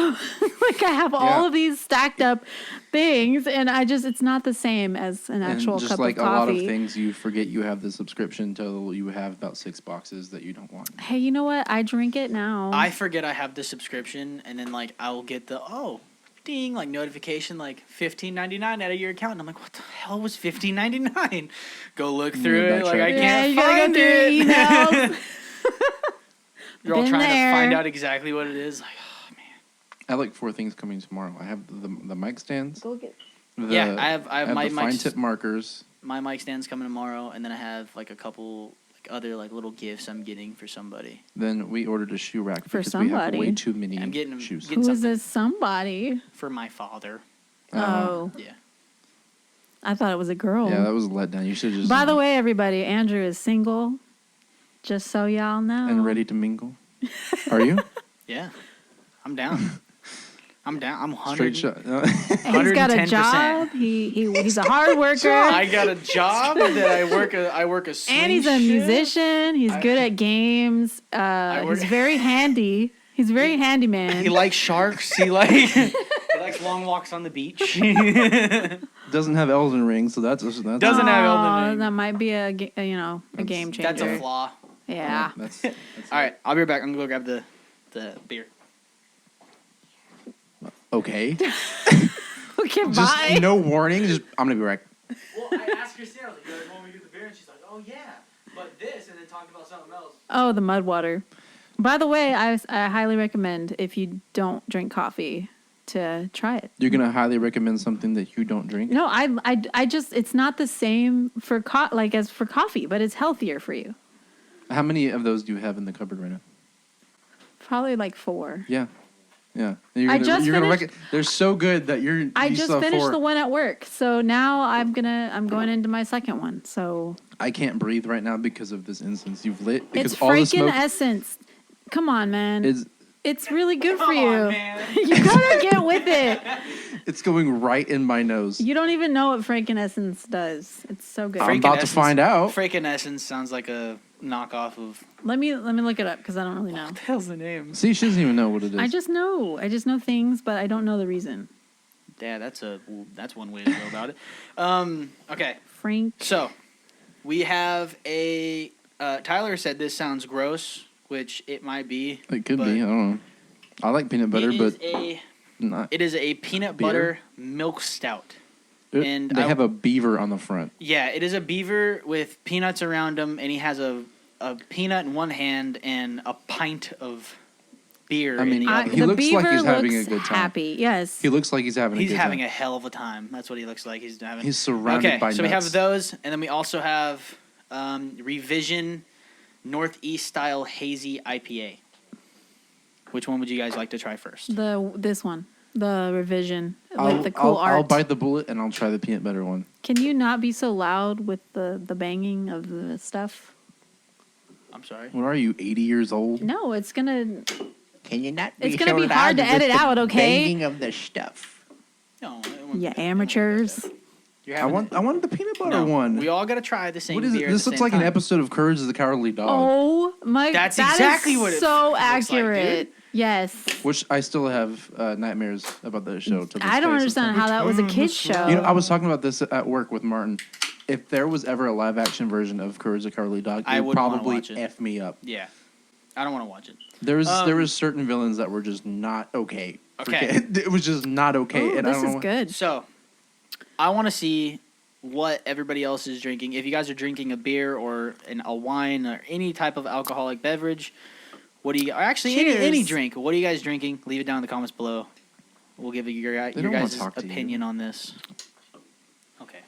like I have all Yeah. of these stacked up things, and it's not the same as an actual And just cup like of a lot coffee. of things, you forget you have the subscription until you have about 6 boxes that you don't want. Hey, you know what? I drink it now. I forget I have the subscription, and then like I'll get the ding like notification like $15.99 out of your account, and I'm like, what the hell was $15.99? Go look through it, like I can't you gotta go find through it. your emails. You're all Been trying there. to find out exactly what it is. Like, oh man. I have like 4 things coming tomorrow. I have the mic stands. Go get. Yeah, I have my the fine mics- tip markers. My mic stand's coming tomorrow, and then I have like a couple like other like little gifts I'm getting for somebody. Then we ordered a shoe rack For because we have somebody. way too many I'm getting 'em- shoes. getting Who is something. this somebody? For my father. Oh, Yeah. I thought it was a girl. Yeah, that was a letdown. You should just. By the way, everybody, Andrew is single. Just so y'all know. And ready to mingle. Are you? Yeah. I'm down. I'm down. I'm 100. Straight shot. And he's got a 110%. job. He's a hard worker. I got a job that I work a swing And he's a shift. musician. He's good at games. work- He's very handy. He's very handy man. He likes sharks. He likes long walks on the beach. Doesn't have Elden Ring, so that's Doesn't have Elden Ring. That might be a game changer. That's a flaw. Yeah. That's All right, I'll be right back. I'm gonna go grab the beer. Okay. Okay, Just bye. no warning. Just I'm gonna be right. Well, I asked Christina, I was like, "You guys want me to get the beer?" And she's like, "Oh yeah, but this," and then talked about something else. Oh, the mud water. By the way, I highly recommend if you don't drink coffee to try it. You're gonna highly recommend something that you don't drink. No, I just it's not the same for as for coffee, but it's healthier for you. How many of those do you have in the cupboard right now? Probably like 4. Yeah. Yeah. You're I gonna, just you're gonna finished- they're so good that you I still just have finished 4. the one at work, so now I'm going into my second one. So I can't breathe right now because of this incense you've lit. Because it's all the freaking smoke essence. Come on, man. is It's really good for Come you. on, man. You gotta get with it. it's going right in my nose. You don't even know what frankincense does. It's so good. I'm about to find out. Franken Essence sounds like a knockoff of. Let me look it up because I don't really know. What the hell's the name? See, she doesn't even know what it is. I just know things, but I don't know the reason. Yeah, that's one way to go about it. Okay, Frank. so we have a. Tyler said this sounds gross, which it might be. It could but be. I don't know. I like peanut butter, but not. It is a peanut Beer? butter milk stout. And they have a beaver on the front. Yeah, it is a beaver with peanuts around him, and he has a a peanut in one hand and a pint of beer I mean, in the other. he the looks like beaver he's having a looks good time. happy. Yes. He looks like he's having He's a good having time. a hell of a time. That's what he looks like. He's having. He's surrounded by so we nuts. have those, and then we also have Revision Northeast Style Hazy IPA. Which one would you guys like to try first? This one, the revision with the cool art. I'll bite the bullet and I'll try the peanut butter one. Can you not be so loud with the banging of the stuff? I'm sorry. What are you, 80 years old? No, it's gonna. Can you not? It's gonna be hard to edit out, okay? Banging of the stuff. No. Yeah, amateurs. You're I having wanted the peanut butter no, one. We all got to try the same What is beer it? This at the looks same like time. an episode of Courage the Cowardly Dog. Oh my! That's that exactly is what it so looks like, accurate. dude. Yes. Which I still have nightmares about that show. To this I don't day understand sometimes. how that was a kid's show. You know, I was talking about this at work with Martin. If there was ever a live action version of Courage the Cowardly Dog, I it would wouldn't wanna probably watch it. F me up. Yeah. I don't want to watch it. There was certain villains that were just not okay. Okay. It was just not okay. Ooh, and I this don't is know good. So, I want to see what everybody else is drinking. If you guys are drinking a beer or a wine or any type of alcoholic beverage, what do you? Or actually, any Cheers. drink. What are you guys drinking? Leave it down in the comments below. We'll give you your don't wanna guys' talk to you. opinion on this. Okay.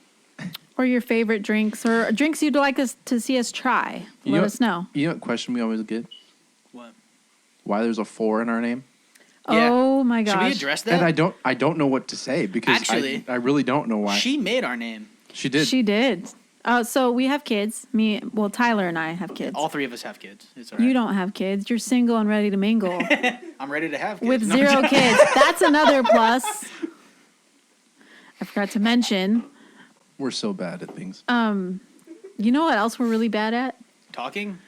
Or your favorite drinks, or drinks you'd like us to see us try. You Let know- us know. You know what question we always get? What? Why there's a 4 in our name? Yeah. Oh my Should we gosh! address that? And I don't know what to say because Actually, I really don't know why. She made our name. She did. She did. So we have kids. Tyler and I have kids. All three of us have kids. It's all right. You don't have kids. You're single and ready to mingle I'm ready to have kids. with No, 0 kids. That's another plus. I forgot to mention. We're so bad at things. You know what else we're really bad at? Talking?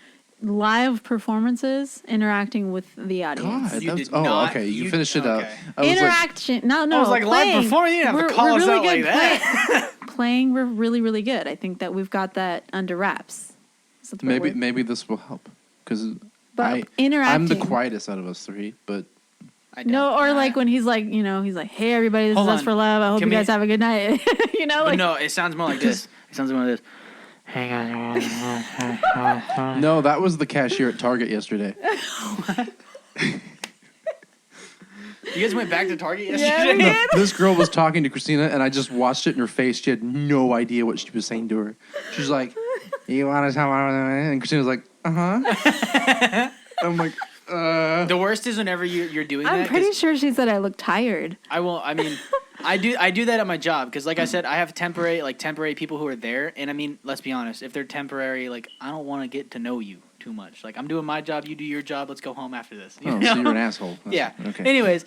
Live performances, interacting with the audience. God, You that's, did oh, not- okay. You you- finished it up. okay. I was like, Interaction. No. I was like, live playing. performance? You didn't have to call we're us really out good like that. playing, we're really, really good. I think that we've got that under wraps. Is that the right word? maybe this will help because But interacting. I'm the quietest out of us three, but I No, don't- or like when he's like, he's like, "Hey, everybody, this Hold is us on. for love. I hope Can you guys we- have a good night." But like no, it sounds more like this. It sounds more like this. no, that was the cashier at Target yesterday. You guys went back to Target Yeah, yesterday? we did. This girl was talking to Christina, and I just watched it in her face. She had no idea what she was saying to her. She's like, "You want to tell me?" And Christina was like, "Uh huh." I'm like, The worst is whenever you're doing I'm that. pretty 'cause sure she said I look tired. I will. I mean, I do that at my job because, like I said, I have temporary people who are there, and I mean, let's be honest. If they're temporary, like I don't want to get to know you too much. Like I'm doing my job, you do your job. Let's go home after this. You "Oh, know? so you're an asshole." Yeah. Okay. Anyways,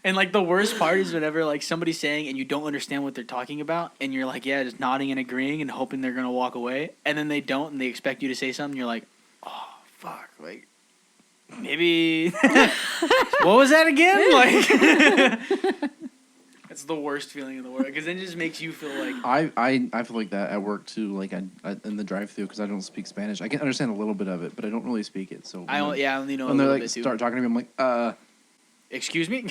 and like the worst part is whenever like somebody's saying and you don't understand what they're talking about, and you're like, yeah, just nodding and agreeing and hoping they're gonna walk away, and then they don't, and they expect you to say something. You're like, oh fuck, like maybe what was that again? Like it's the worst feeling in the world because then it just makes you feel like I feel like that at work too. Like I in the drive-through because I don't speak Spanish. I can understand a little bit of it, but I don't really speak it. So I only know a when they little like bit too. start talking to me, I'm like, Excuse me,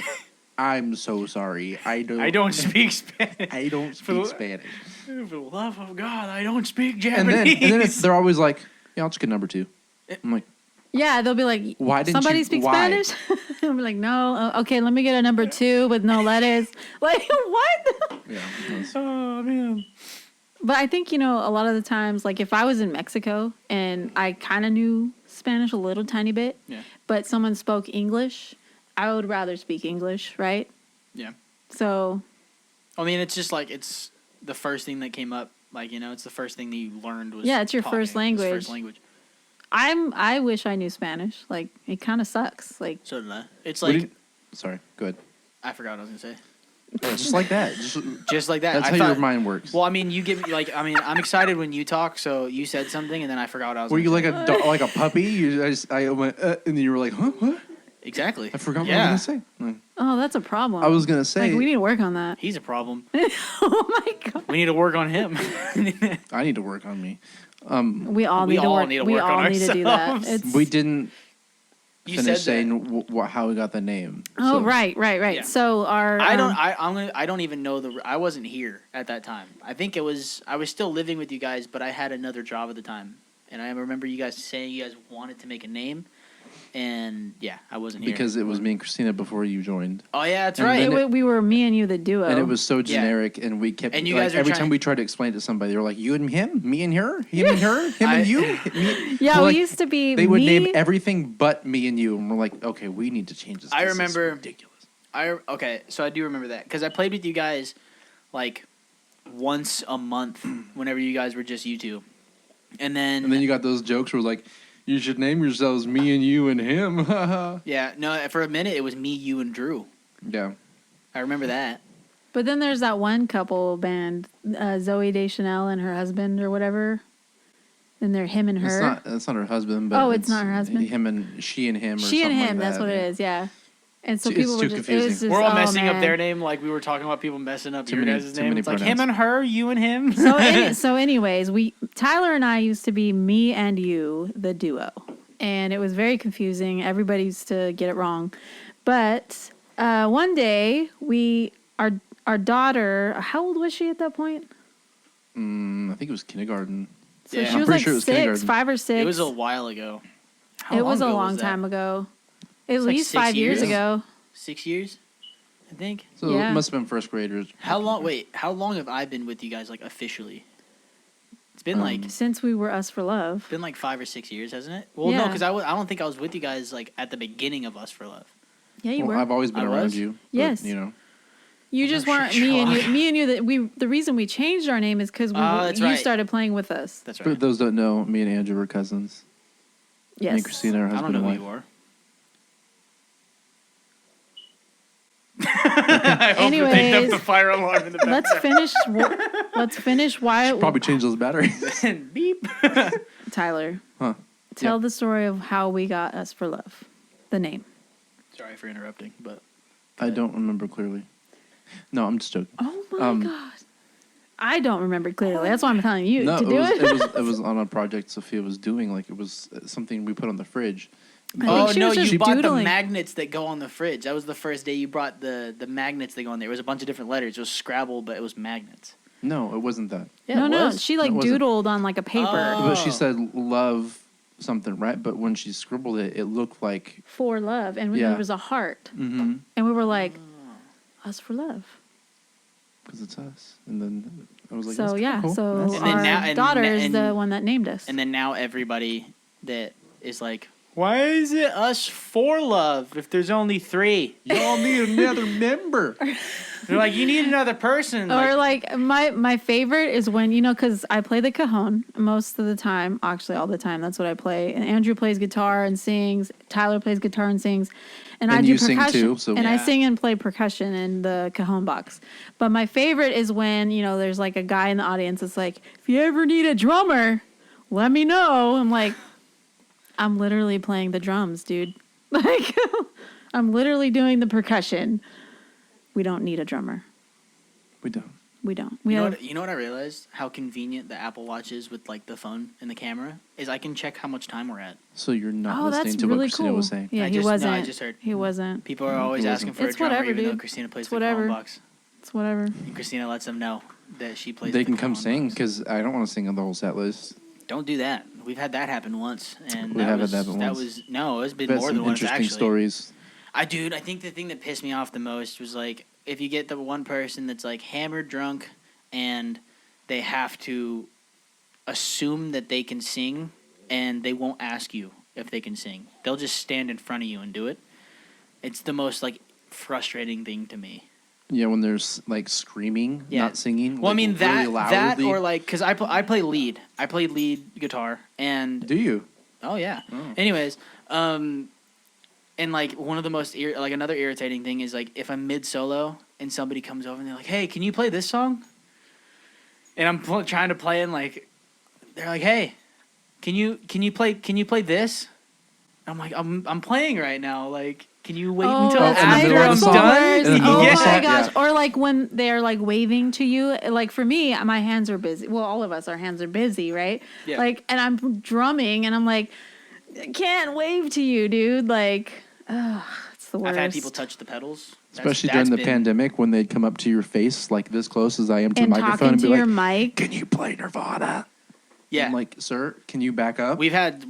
I'm so sorry. I don't speak Spanish. I don't speak Spanish. For the love of God, I don't speak And then Japanese. they're always like, "Yeah, I'll just get number 2." I'm like, Yeah, they'll be like, Why didn't somebody you- speak why? Spanish? I'll be like, no. Okay, let me get a number 2 with no lettuce. Like, what? "Yeah." that's- Oh man. But I think, a lot of the times, like if I was in Mexico and I kind of knew Spanish a little tiny bit, Yeah. but someone spoke English, I would rather speak English, right? Yeah. So, I mean, it's just like it's the first thing that came up. Like it's the first thing that you learned was Yeah, it's your talking. first It's language. first language. I wish I knew Spanish. Like, it kind of sucks. Like, So did I. It's What do like you- sorry, go ahead. I forgot what I was gonna say. Just like that. Just like that. That's I how thought, your mind works. Well, I mean, you give me like I mean, I'm excited when you talk. So you said something, and then I forgot what I was. Were gonna you like say. like a puppy? I went, and then you were like, "Huh? What?" Exactly. I forgot Yeah. what I was gonna say. Like, oh, that's a problem. I was gonna say, like, we need to work on that. He's a problem. Oh my God. We need to work on him. I need to work on me. We all We need to all work. need to we work all on need to do that. ourselves. It's, We didn't. You finish said saying how we got the name. Oh, So- right. Yeah. So our I don't even know I wasn't here at that time. I think I was still living with you guys, but I had another job at the time. And I remember you guys saying you guys wanted to make a name, and yeah, I wasn't here because it was me and Christina before you joined. Oh yeah, that's And right. then we were me and you, the duo, And it was so generic, and we kept. And you like, guys are every trying- time we tried to explain it to somebody, they were like, "You and him, me and her, him and her, him and you." yeah, We're we like, used to be. They would me, name everything but me and you, and we're like, "Okay, we need to change this." I This is remember- ridiculous. Okay, so I do remember that because I played with you guys like once a month whenever you guys were just you two, and then And then you got those jokes where like, "You should name yourselves me and you and him." yeah, no, for a minute it was me, you, and Drew. Yeah. I remember that. But then there's that one couple band, Zoe Deschanel and her husband or whatever, and they're him and her. That's not her husband, but Oh, it's not her husband? Him and she and him. Or She and something him. like That's that. what it is. Yeah. And so It's people too were just. It confusing. was just We're all oh, messing up man. their name like we were talking about people messing up Too your many- guys' too name. many It's like pronouns. him and her, you and him. So anyways, Tyler and I used to be me and you, the duo, and it was very confusing. Everybody used to get it wrong, but one day our daughter, how old was she at that point? I think it was kindergarten. So Yeah. she I'm was pretty like sure it was 6, kindergarten. 5 or 6. It was a while ago. How It was a ago long that? time ago. At It's like least 6 5 years years? ago. 6 years, I think. So Yeah. it must have been first graders. How long? Wait, how long have I been with you guys? Like officially, it's been like Since we were Us for Love. been like 5 or 6 years, hasn't it? Well, no, Yeah. because I don't think I was with you guys like at the beginning of Us for Love. Yeah, you Well, were. I've always been I around was? you. but, Yes. You know. You just Oh, weren't shit, me and you. Sean. Me and you. The reason we changed our name is because Oh, that's you right. started playing with us. That's For right. those that don't know, me and Andrew were cousins. Me Yes. and Christina, our I don't husband know and who wife. you are. I hope that they Anyways, dumped the fire alarm in the back. Let's finish why Probably change those batteries. Beep. Tyler. Huh. Tell Yep. the story of how we got Us for Love. The name. Sorry for interrupting, but I don't remember clearly. No, I'm just joking. Oh my god. I don't remember clearly. That's why I'm telling you No, to do it. it was on a project Sophia was doing. Like it was something we put on the fridge. I oh think she no, was just you bought the doodling. magnets that go on the fridge. That was the first day you brought the magnets that go on there. It was a bunch of different letters. It was Scrabble, but it was magnets. No, it wasn't that. Yeah, no, it no. was. She like No, it wasn't. doodled on like a paper But she Oh. said love something, right? But when she scribbled it, it looked like. for love, and Yeah. there was a heart, Mm-hmm. and we were like, Us for Love. Because it's us. And then I was like, So that's yeah, cool. so That's- And then our now- and- daughter is and- the one that named us. And then now everybody that is like, why is it Us for Love if there's only 3? y'all need another member. They're like, you need another person. Or like my favorite is when because I play the cajon most of the time, actually all the time. That's what I play. And Andrew plays guitar and sings. Tyler plays guitar and sings, and I And do you sing percussion. too, so- and I Yeah. sing and play percussion in the cajon box. But my favorite is when there's like a guy in the audience that's like, if you ever need a drummer, let me know. I'm like, I'm literally playing the drums, dude. Like, I'm literally doing the percussion. We don't need a drummer. We don't. We don't. We you know, have. what, you know what I realized? How convenient the Apple Watch is with like the phone and the camera is. I can check how much time we're at. So you're not Oh, listening that's to what really Christina cool. was saying. Yeah, I he just- no, I wasn't. just heard. He wasn't. People are always It asking wasn't. for It's a drummer, whatever, even though dude. Christina plays It's the whatever. cajon box. It's whatever. And Christina lets them know that she plays. They the can come cajon sing box. because I don't want to sing on the whole set list. Don't do that. We've had that happen once, and We that have had was, that happen that once. was no. It's been We've had more some than once interesting actually. stories. I think the thing that pissed me off the most was like if you get the one person that's like hammered drunk and they have to assume that they can sing and they won't ask you if they can sing. They'll just stand in front of you and do it. It's the most like frustrating thing to me. Yeah, when there's like screaming, Yeah. not singing. Well, I like, mean that really that loudly. or like because I play lead. I play lead guitar and Do you? oh yeah. Oh. Anyways, and like one of the most like another irritating thing is like if I'm mid solo and somebody comes over and they're like, "Hey, can you play this song?" And I'm trying to play and like they're like, "Hey, can you play this?" I'm like, I'm playing right now. Like, can you wait until in the after middle of I'm the song? done? In the middle Oh of the my song? gosh! Yeah. Or like when they're like waving to you. Like for me, my hands are busy. Well, all of us, our hands are busy, right? Yeah. Like, and I'm drumming, and I'm like, can't wave to you, dude. Like, it's the worst. I've had people touch the pedals. Especially during the pandemic when they'd come up to your face like this close as I am to and the microphone talking and to be your like, mic. "Can you play Nirvana?" Yeah. I'm like, "Sir, can you back up?" We've had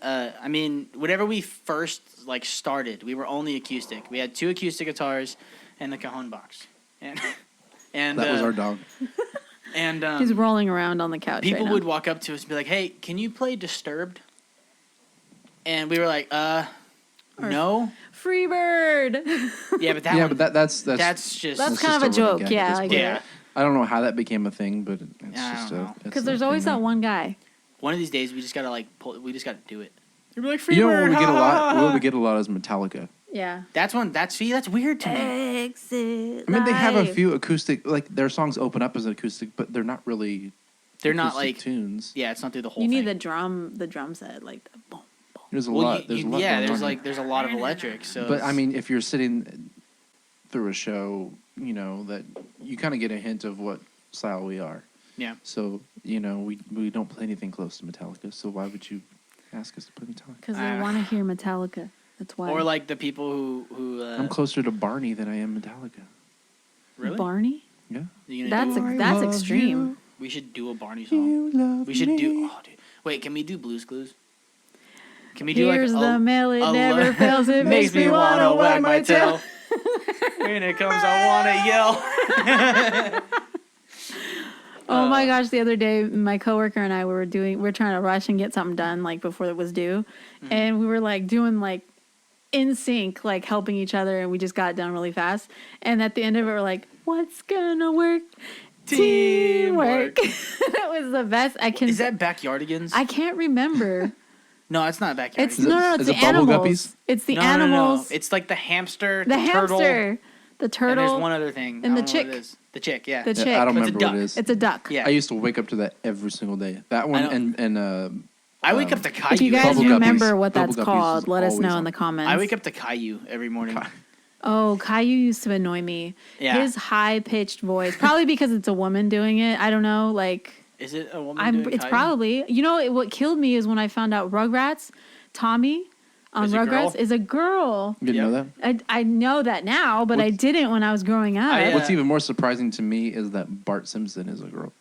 I mean, whenever we first like started, we were only acoustic. We had 2 acoustic guitars and the cajon box. And that was our dog. And He's rolling around on the couch. people right now. would walk up to us and be like, "Hey, can you play Disturbed?" And we were like, no. Freebird. Yeah, but that Yeah, one, but that's just That's just kind of a running joke. gag at Yeah, this I point. get yeah. it. I don't know how that became a thing, but it's I just don't know. Because there's always that one guy. One of these days we just gotta like we just gotta do it. You'd be like, You know what Freebird, we get a ha, lot? ha, ha. What we get a lot is Metallica. Yeah. That's weird to me. Exit. I mean, they have a live. few acoustic, like their songs open up as an acoustic, but they're not really. They're not acoustic like tunes. Yeah, it's not through the whole You thing. need the drum set, like the boom. There's a Well, lot. There's a lot. yeah, going on here. there's a lot of electric. So, But I mean, if you're sitting through a show, you know that you kind of get a hint of what style we are. yeah. So you know we don't play anything close to Metallica. So why would you ask us to play Metallica? Because they want to hear Metallica. That's why. Or like the people who I'm closer to Barney than I am Metallica. really? Barney. Yeah. You gonna do That's extreme. we should do a Barney song. We should do. Oh, dude. Wait, can we do Blues Clues? Can we do Here's like the mail, it never fails. It makes me wanna wag my tail. When it comes, I wanna yell. Oh my gosh! The other day, my coworker and I we're trying to rush and get something done like before it was due, and we were like doing like in sync, like helping each other, and we just got it done really fast. And at the end of it, we're like, "What's gonna work? Teamwork." That was the best. Is that Backyardigans? I can't remember. No, it's not Backyardigans. It's it's is the it Bubble animals. Guppies? It's the No. animals. It's like the hamster, The turtle, hamster, the turtle, and there's one other thing. and I the don't know what chick. it is. The chick, yeah. the Yeah, chick. I don't It's a remember what duck. it is. It's a duck. Yeah. I used to wake up to that every single day. That one I know. and I wake up to Caillou. If you guys Bubble Guppies. remember what Bubble that's Guppies called, is let us know always in the on. comments. I wake up to Caillou every morning. Oh, Caillou used to annoy me. Yeah. His high-pitched voice, probably because it's a woman doing it. I don't know. Like, Is it a woman doing it's Caillou? probably. You know, what killed me is when I found out Rugrats, Tommy on Is a Rugrats girl? is a girl. You didn't know that? I know that now, but I What's- didn't when I was growing up. I, What's even more surprising to me is that Bart Simpson is a girl.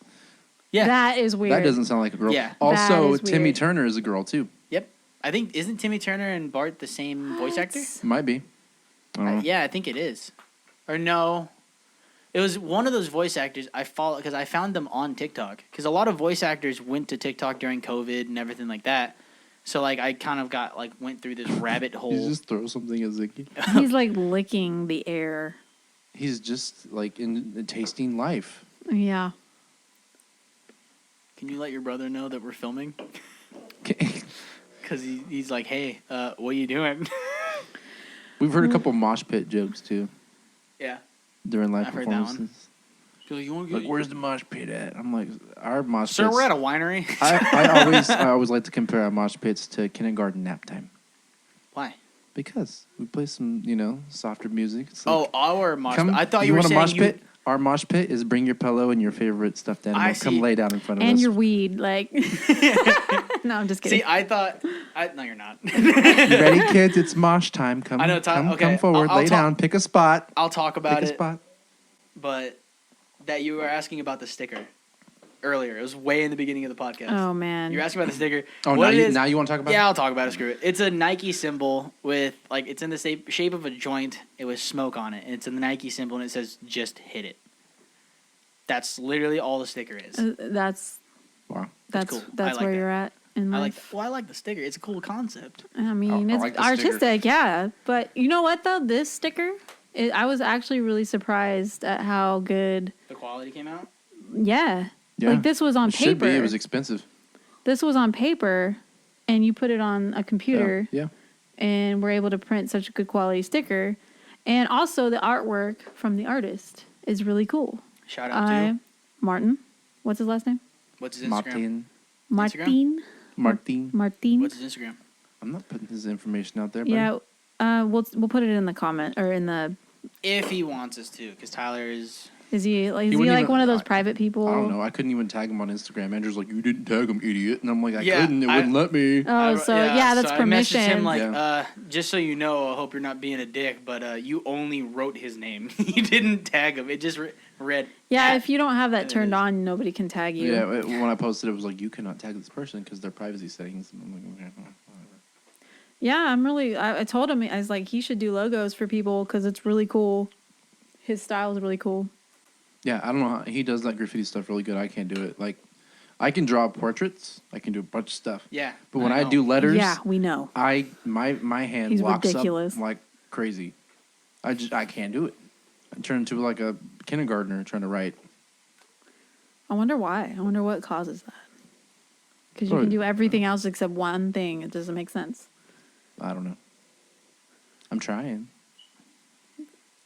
Yeah. That is weird. That doesn't sound like a girl. Yeah. Also, That is Timmy weird. Turner is a girl too. Yep. I think isn't Timmy Turner and Bart the same voice actor? Might be. I don't know. Yeah, I think it is. Or no. It was one of those voice actors I follow because I found them on TikTok. Because a lot of voice actors went to TikTok during COVID and everything like that. So like I kind of went through this rabbit You hole. just throw something at Ziggy. He's like licking the air. He's just like in tasting life. Yeah. Can you let your brother know that we're filming? Okay. Because he's like, hey, what are you doing? We've heard a couple mosh pit jokes too Yeah. during live I've heard that one. performances. You want Like, where's the mosh pit at? I'm like, our mosh Sir, pits. we're at a winery. I always like to compare our mosh pits to kindergarten nap time Why? because we play some softer music. It's Oh, like, our mosh come, pit. I thought you were want saying a mosh pit. Our mosh pit is bring your pillow and your favorite stuffed animal. I Come see. lay down in front of And us. your weed, like. No, I'm just kidding. See, I thought. No, you're not. You ready, kids? It's mosh time. Come, I know, come, okay, come forward. I'll lay talk- down. Pick a spot. I'll talk Pick about a it. spot. But that you were asking about the sticker earlier. It was way in the beginning of the podcast. Oh, man. You're asking about the sticker. Oh, What it is- now you want to talk about? Yeah, it? I'll talk about it. Screw it. It's a Nike symbol with it's in the shape of a joint. It was smoke on it, and it's a Nike symbol, and it says "Just hit it." That's literally all the sticker is. That's Wow. that's cool. that's I like where that. you're at in I life. like the sticker. It's a cool concept. I mean, I it's like the sticker. artistic, yeah. But you know what though? This sticker, I was actually really surprised at how good. The quality came out. Yeah. Yeah. Like this was on It paper. should be. It was expensive. This was on paper, and you put it on a computer, Yeah. and we're able to print such a good quality sticker. And also the artwork from the artist is really cool. Shout out to Martin. What's his last name? what's his Instagram? Martin. Martin. Martin. What's his Instagram? I'm not putting his information out there. Buddy. Yeah. We'll put it in the comment or in the. If he wants us to, because Tyler is Is he like wouldn't even- one of those private people? I don't know. I couldn't even tag him on Instagram. Andrew's like, you didn't tag him, idiot. And I'm like, I Yeah, couldn't. It wouldn't let me. Oh, so that's so permission. I messaged him like, Yeah. just so you know, I hope you're not being a dick, but you only wrote his name. You didn't tag him. It just read. Yeah, at- if you don't have that and it turned is. on, nobody can tag you. Yeah, when I posted it, was like, you cannot tag this person because their privacy settings. And I'm like, okay, whatever. Yeah, I told him, I was like, he should do logos for people because it's really cool. His style is really cool. Yeah, I don't know how he does that graffiti stuff really good. I can't do it. Like, I can draw portraits. I can do a bunch of stuff. Yeah. But when I know. do letters, Yeah, we know. my hand He's locks ridiculous. up like crazy. I can't do it. I turn into like a kindergartner trying to write. I wonder why. I wonder what causes that. Because you Right. can do everything else except one thing. It doesn't make sense. I don't know. I'm trying.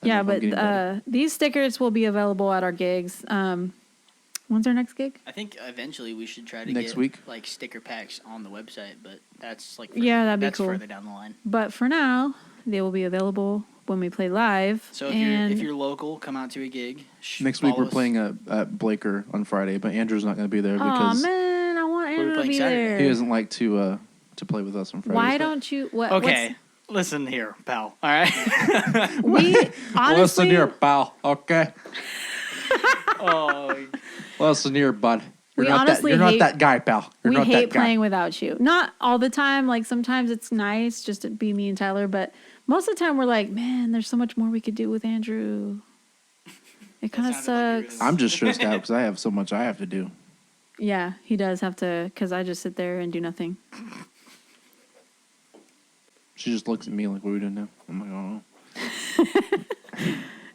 Yeah, I'm but getting better. these stickers will be available at our gigs. When's our next gig? I think eventually we should try to Next get week? like sticker packs on the website, but that's like Yeah, that'd be that's cool. further down the line. But for now, they will be available when we play live. So if and you're local, come out to a gig. Next week follow we're us. playing at Blaker on Friday, but Andrew's not going to be there oh because man, I want we Andrew to playing be Saturday? there. he doesn't like to play with us on Friday. Why don't you? What? Okay, listen here, pal. All right. We honestly. Listen here, pal. Okay. Oh, Listen here, bud. You're We not honestly you're not hate- that guy, pal. You're We not hate that guy. playing without you. Not all the time. Like sometimes it's nice just to be me and Tyler, but most of the time we're like, man, there's so much more we could do with Andrew. It kind of sounded like you sucks. really- I'm just stressed out because I have so much I have to do. Yeah, he does have to, because I just sit there and do nothing. She just looks at me like, what are we doing now? I'm like, oh.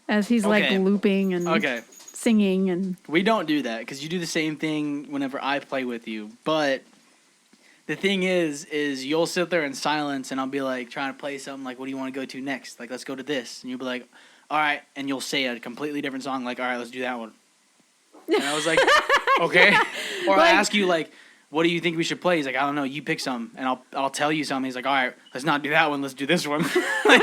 As he's Okay. like looping and okay. singing and We don't do that because you do the same thing whenever I play with you. But the thing is you'll sit there in silence and I'll be like trying to play something like, what do you want to go to next? Like, let's go to this. And you'll be like, all right. And you'll say a completely different song. Like, all right, let's do that one. And I was like, okay. Or Like- I'll ask you like, what do you think we should play? He's like, I don't know. You pick some, and I'll tell you something. He's like, all right, let's not do that one. Let's do this one. Like,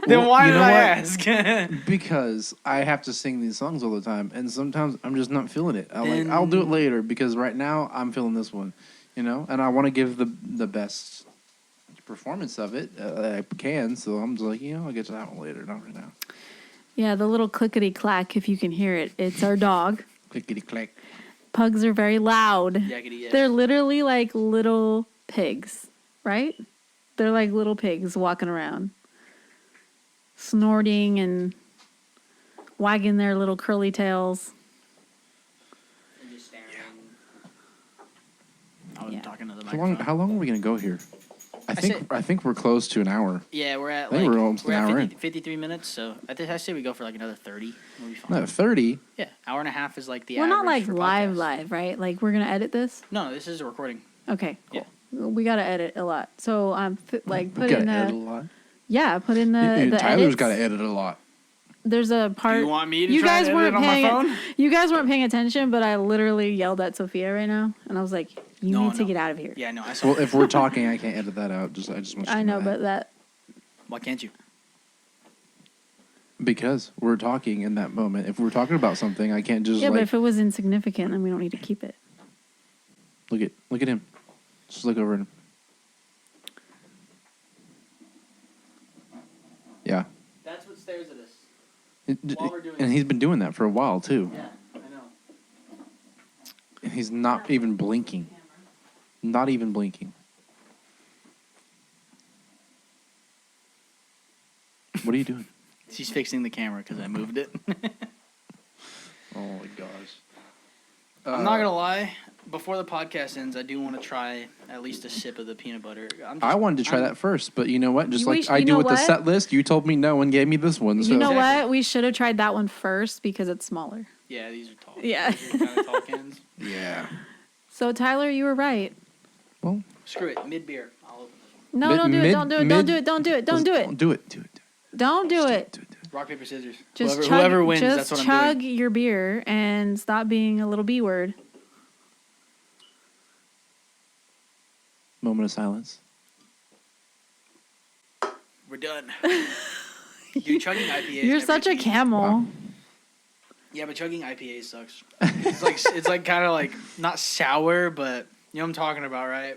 then Well, why you did know I what? ask? Because I have to sing these songs all the time, and sometimes I'm just not feeling it. Then- I'll do it later because right now I'm feeling this one, you know, and I want to give the best performance of it that I can. So I'm just like, you know, I'll get to that one later, not right now. yeah, the little clickety clack, if you can hear it. It's our dog. Clickety clack. Pugs are very loud. Yakety yak. They're literally like little pigs, right? They're like little pigs walking around, snorting and wagging their little curly tails. I was Yeah. talking to the How long? microphone. How long are we gonna go here? I said- think we're close to an hour. Yeah, we're at I think like we're almost an at hour 50, in. 53 minutes. So I say we go for like another 30. We'll be fine. No, 30. Yeah, hour and a half is like the We're not average like for live, podcasts. live, right? Like we're gonna edit this. No, this is a recording. Okay, cool. We gotta edit a lot. So like put We in gotta edit a the lot. yeah, put in the Tyler's edits. got to edit a lot. There's a part. Do you want me to you try guys and weren't edit it on my paying. phone? You guys weren't paying attention, but I literally yelled at Sophia right now, and I was like, "You No, need to no. get out of here." Yeah, no, I saw. Well, if we're talking, I can't edit that out. I just want you to I know, that. but that Why can't you? Because we're talking in that moment. If we're talking about something, I can't just yeah. But like if it was insignificant, then we don't need to keep it. look at him. Just look over at him. Yeah. That's what stares at us. It- While we're doing and this. he's been doing that for a while too. Yeah, I know. And he's not even blinking. Not even blinking. What are you doing? She's fixing the camera because I moved it. Oh my gosh. I'm not gonna lie. Before the podcast ends, I do want to try at least a sip of the peanut butter. I wanted to try that first, but you know what? Just We like sh- I you do know with the what? set list, you told me no and gave me this one. So You know Exactly. what? We should have tried that one first because it's smaller. Yeah, these are tall. Yeah. These are kind of tall cans. Yeah. So Tyler, you were right. Well, Screw it. Mid beer. I'll open this one. No, Mid- don't do it. mid- Don't do it. mid- Don't do it. Don't do it. Don't do it. do it. Do it. Don't do it. Do it. Rock paper scissors. Just whoever, chug, whoever wins, just that's what chug I'm doing. your beer and stop being a little B word. Moment of silence. We're done. Dude, chugging IPAs. You're never such a gets easy. camel. Wow. Yeah, but chugging IPA sucks. It's like kind of like not sour, but you know what I'm talking about, right?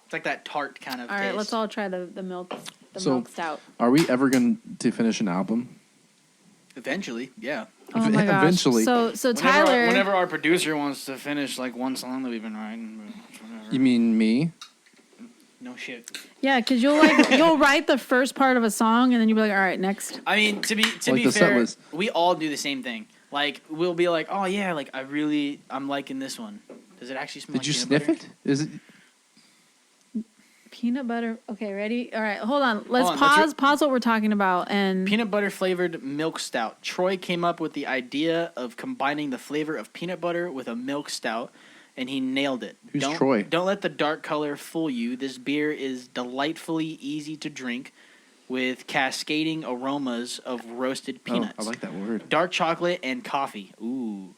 It's like that tart kind of All taste. right, let's all try the milk So- milk stout. Are we ever going to finish an album? Eventually, yeah. Oh my gosh. Eventually. So Tyler, Whenever our producer wants to finish like one song that we've been writing, whatever. You mean me? No shit. yeah, because you'll write the first part of a song and then you'll be like, all right, next. I mean, to be Like the set fair, list. we all do the same thing. Like we'll be like, oh yeah, like I'm liking this one. Does it actually smell? Did like you peanut sniff butter? it? Is it? Peanut butter. Okay, ready? All right, hold on. Let's Hold on, pause what we're talking about. And Peanut butter flavored milk stout. Troy came up with the idea of combining the flavor of peanut butter with a milk stout, and he nailed it. Who's don't, Troy? Don't let the dark color fool you. This beer is delightfully easy to drink with cascading aromas of roasted peanuts. Oh, I like that word. Dark chocolate and coffee. Ooh.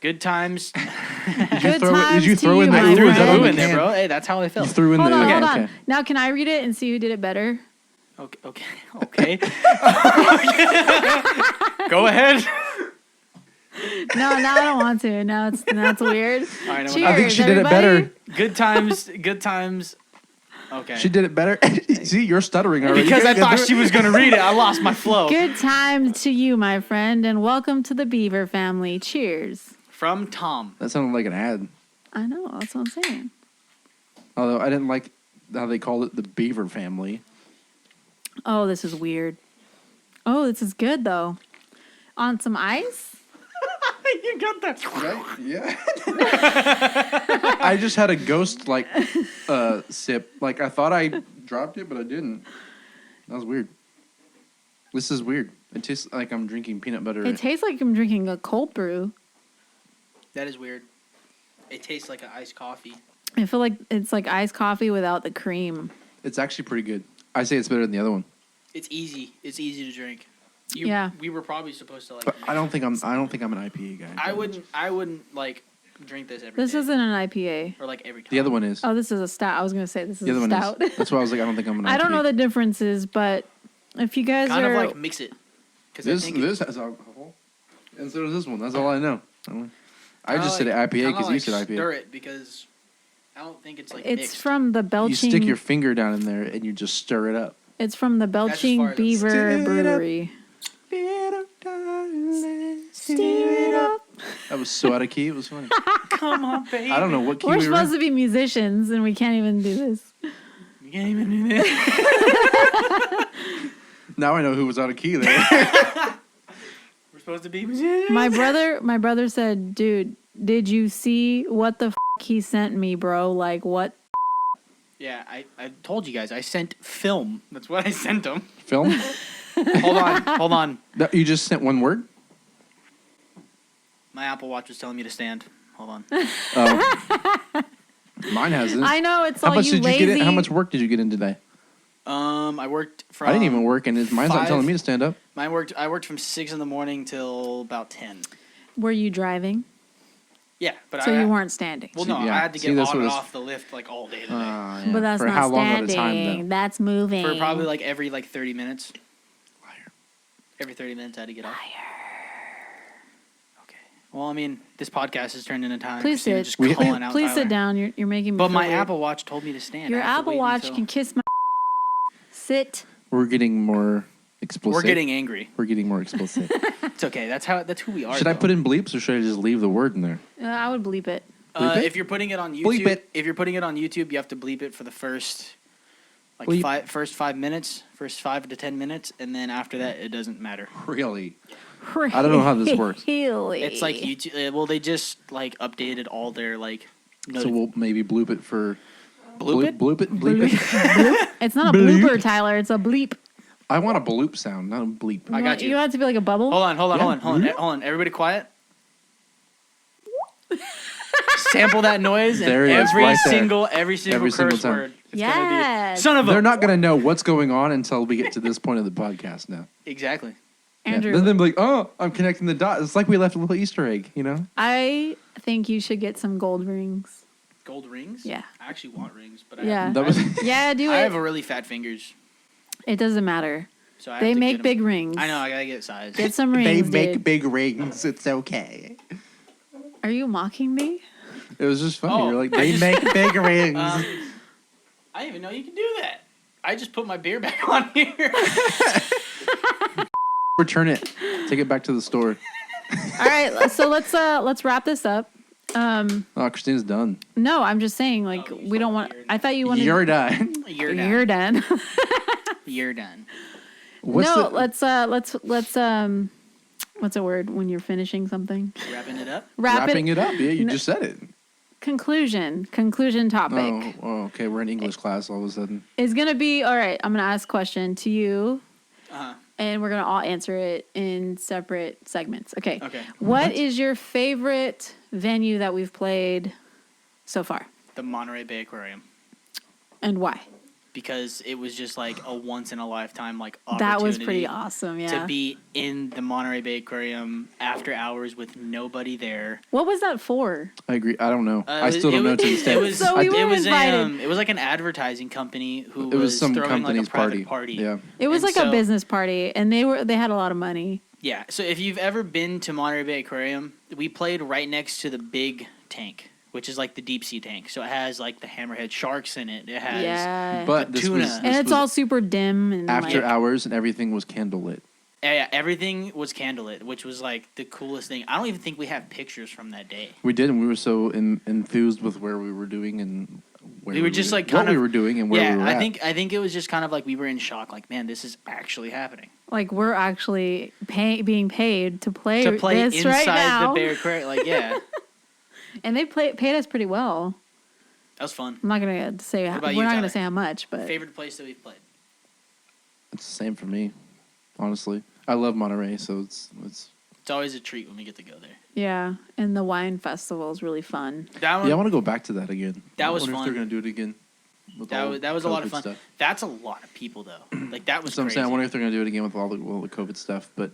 Good times. Did you throw in my the I threw Is that the on ooh the in there, can? bro. Hey, that's how I felt. You threw in hold the. on, okay. hold on. Okay. Now, can I read it and see who did it better? Okay. Go ahead. No, now I don't want to. Now it's weird. All right, Cheers, I think she did it everybody. better. Good times. Good times. Okay. She did it better. See, you're stuttering already. Because I You gotta thought do she it. was gonna read it. I lost my flow. Good time to you, my friend, and welcome to the Beaver family. Cheers. From Tom. That sounded like an ad. I know. That's what I'm saying. Although I didn't like how they called it the Beaver family. Oh, this is weird. Oh, this is good though. On some ice? You got that. Right? Yeah. I just had a ghost sip. Like I thought I dropped it, but I didn't. That was weird. This is weird. It tastes like I'm drinking peanut butter. It tastes like I'm drinking a cold brew. That is weird. It tastes like an iced coffee. I feel like it's like iced coffee without the cream. It's actually pretty good. I say it's better than the other one. It's easy. It's easy to drink. Yeah. We were probably supposed to like. But I don't think I'm an IPA guy. I wouldn't like drink this every This day. isn't an IPA. Or like every time. The other one is. Oh, this is a stout. I was gonna say this is The other a one stout. is. That's why I was like, I don't think I'm an IPA. I don't know the differences, but if you guys Kind are of like mix it. Because This has alcohol, and so does this one. That's all I know. I just said IPA because you said IPA. Stir it because I don't think it's like it's mixed. from the belching. You stick your finger down in there and you just stir it up. It's from the as Belching far as- Beaver Stir it up. Brewery. Stir it up. That was so out of key. It was funny. Come on, baby. I don't know what key We're we were supposed in. to be musicians, and we can't even do this. You can't even do that. Now I know who was out of key there. We're supposed to be. My brother said, "Dude, did you see what the he sent me, bro? Like what?" Yeah, I told you guys. I sent film. That's what I sent them. Film? Hold on. You just sent one word? My Apple Watch was telling me to stand. Hold on. Oh. Mine hasn't. I know it's How all much you did lazy. you get in? How much work did you get in today? I worked from. I didn't even work, and mine's not telling me to stand up. I worked from 6 a.m. till about 10. Were you driving? Yeah, but So you weren't standing. Well, no, Yeah. I had to See, get that's on what and it's- off the lift like all day today. Yeah. But that's For not how long standing. at a time, though? That's moving. For probably like every 30 minutes. Liar. Every 30 minutes I had to get off. Okay. Well, I mean, this podcast has turned into time. Please Christina sit. just We- calling out Please Tyler. sit down. You're making me. But feel my weird. Apple Watch told me to stand. Your I have to Apple wait Watch until- can kiss my. Sit. We're getting more explicit. We're getting angry. We're getting more explicit. It's okay. That's who we are. Should I though. put in bleeps or should I just leave the word in there? I would bleep it. Bleep it? If you're putting it on YouTube, Bleep it. if you're putting it on YouTube, you have to bleep it for the first, like Bleep. first 5 minutes, first 5 to 10 minutes, and then after that, it doesn't matter. Really? I don't know how this works. Really? It's like YouTube. Well, they just like updated all their like. So we'll maybe bloop it for... Bloop it? Bloop it? Bleep it? It's not a Bleep. blooper, Tyler. It's a bleep. I want a bloop sound, not a bleep. I got you. You want it to be like a bubble. Hold on. Yeah. Hold on. Everybody quiet. Sample that noise and There it is, every right there. single Every single curse time. word. It's gonna Yes. be, son of a. They're not going to know what's going on until we get to this point of the podcast now. Exactly. Andrew, Yeah. Then they'll be like, oh, I'm connecting the dots. It's like we left a little Easter egg, you know? I think you should get some gold rings. Gold rings. Yeah. I actually want rings, but Yeah. That was... Yeah, do I it. have a really fat fingers. It doesn't matter. So I They have to make get 'em. big rings. I know. I gotta get size. Get some They rings, make dude. big rings. It's okay. Are you mocking me? It was just funny. Oh, You're like, They make big rings. I didn't even know you could do that. I just put my beer back on here. return it. Take it back to the store. All right, so let's wrap this up. Oh, Christina's done. No, I'm just saying, like, Oh, you we don't fucking want. weird. I thought you wanted. You're done. You're done. You're done. You're done. What's no, the, let's what's a word when you're finishing something? Wrapping it up. wrapping it up? Yeah, you just said it. Conclusion topic Oh, okay. We're in English class all of a sudden. is gonna be all right. I'm gonna ask a question to you, Uh-huh. and we're gonna all answer it in separate segments. Okay. Okay. What is your favorite venue that we've played so far, The Monterey Bay Aquarium. and why? Because it was just like a once in a lifetime like That was opportunity pretty awesome. Yeah. to be in the Monterey Bay Aquarium after hours with nobody there. What was that for? I agree. I don't know. I It still don't know to this day. It was, So we it were was invited. it was like an advertising company who It was some throwing company's like a private party. Yeah. It was And like a so- business party, and they had a lot of money. Yeah. So if you've ever been to Monterey Bay Aquarium, we played right next to the big tank, which is like the deep sea tank. So it has like the hammerhead sharks in it. It has Yeah. But this tuna. was, And this And it's was all super dim and after like, hours and everything was candlelit. yeah, everything was candlelit, which was like the coolest thing. I don't even think we have pictures from that day. We did, and we were so enthused with where we were doing and where We were just like what kind we of- were doing and where Yeah, we were I at. think it was just kind of like we were in shock. Like, man, this is actually happening. like we're actually being paid to play this inside right now, the Bay Aquarium. Like, yeah, and they paid us pretty well. that was fun. I'm not gonna say What we're about not you, gonna Tyler? say how much, but Favorite place that we've played? It's the same for me, honestly. I love Monterey, so it's It's always a treat when we get to go there. yeah, and the wine festival is really fun. That one, yeah. I want to go back to that again. That was I wonder fun. if they're gonna do it again. With all that was a lot of COVID fun. stuff. That's a lot of people though. Like that was That's what I'm crazy. saying. I wonder if they're gonna do it again with all the COVID stuff. But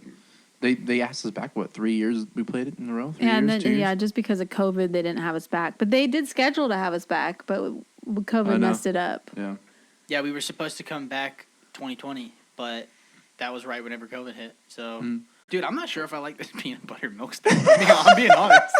they asked us back 3 years we played it in a row. 3 And years, then 2 years? yeah, just because of COVID, they didn't have us back, but they did schedule to have us back, but I COVID know. messed it up. Yeah. Yeah, we were supposed to come back 2020, but that was right whenever COVID hit. So, dude, I'm not sure if I like this peanut butter milk stuff. I'm being honest.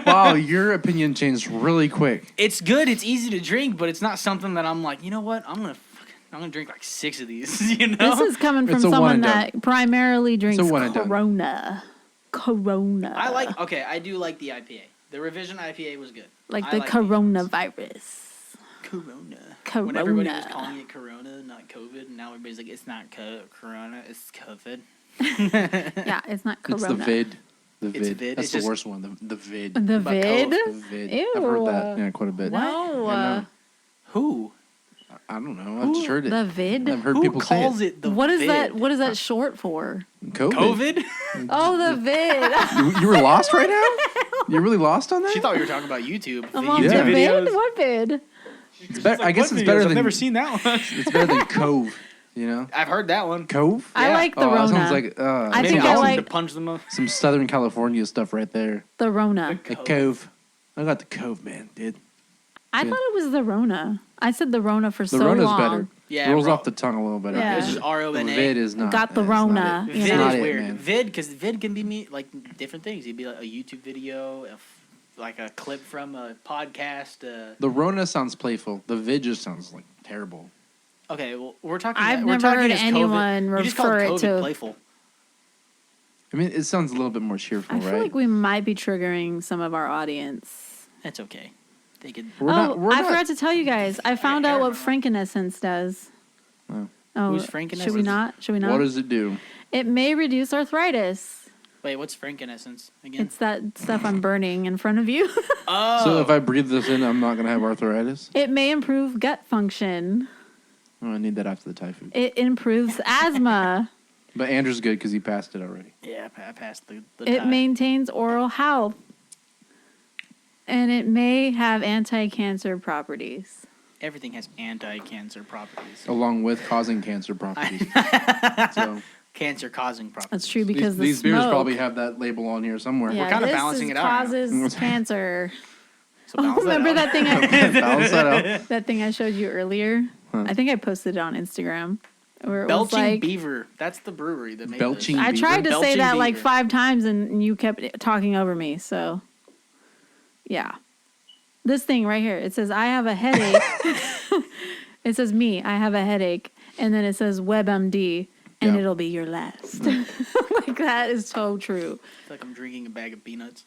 Wow, your opinion changed really quick. It's good. It's easy to drink, but it's not something that I'm like, you know what? I'm gonna drink like 6 of these. You know, This is coming from It's a one someone and done. that primarily drinks one and done. Corona. I like. Okay, I do like the IPA. The revision IPA was good. like I the like coronavirus. Corona. Corona. When everybody was calling it Corona, not COVID, and now everybody's like, it's not Corona, it's COVID. Yeah, it's not corona. It's the vid. The It's vid. vid. That's It's the just- worst one. The vid. The About vid? The vid. I've heard that. Yeah, quite a bit. No. I know. Who? I don't know. I've just heard it. The vid? I've heard Who people say calls it. it the What is vid? that? What is that short for? COVID. COVID? Oh, the vid. You were lost right now? You're really lost on that? She thought we were talking about YouTube. I'm The on YouTube Yeah. the vid? videos. What vid? It's better, I guess it's better than. I've never seen that one. It's better than Cove. You know, I've heard that one. Cove. I Yeah. like the Oh, Rona. that sounds like I Maybe think I I want like to punch them up. some Southern California stuff right there. the Rona. The Cove. I got the Cove, man, dude. I Good. thought it was the Rona. I said the Rona for The so Rona's long. better. Yeah, Rolls Ro- off the tongue a little better. Yeah. It's just RONA. Vid is not. Got the that's not Rona, it. you Vid know. Not is it, weird. man. Vid, because vid can be like different things. It'd be like a YouTube video, like a clip from a podcast. The Rona sounds playful. The Vid just sounds like terrible. Okay, well, we're talking. I've we're never talking heard as anyone COVID. You just called refer it COVID to- playful. I mean, it sounds a little bit more cheerful, I feel right? like we might be triggering some of our audience. That's okay. They could. We're I not. forgot to tell you guys. I found out what frankincense does. Oh. Who's Should frankincense? we not? Should we not? What does it do? It may reduce arthritis. Wait, what's frankincense again? It's that stuff I'm burning in front of you. Oh, So if I breathe this in, I'm not gonna have arthritis. It may improve gut function. Oh, I need that after the typhoon. It improves asthma. But Andrew's good because he passed it already. yeah, I passed the It tie. maintains oral health. And it may have anti-cancer properties. Everything has anti-cancer properties. Along with causing cancer properties. So Cancer-causing properties. That's true because these the beers smoke, probably have that label on here somewhere. yeah, kinda this balancing is- it out now. causes cancer. So balance that Remember out. that thing? Balance that out. That thing I showed you earlier. Huh. I think I posted it on Instagram. Where it was Belching like, Beaver. That's the brewery that made Belching this. I tried to say Belching that like Beaver. 5 times and you kept talking over me. So, yeah. This thing right here, it says, I have a headache. It says me, I have a headache. And then it says WebMD, and Yeah. it'll be your last. Like, that is so true. It's like I'm drinking a bag of peanuts.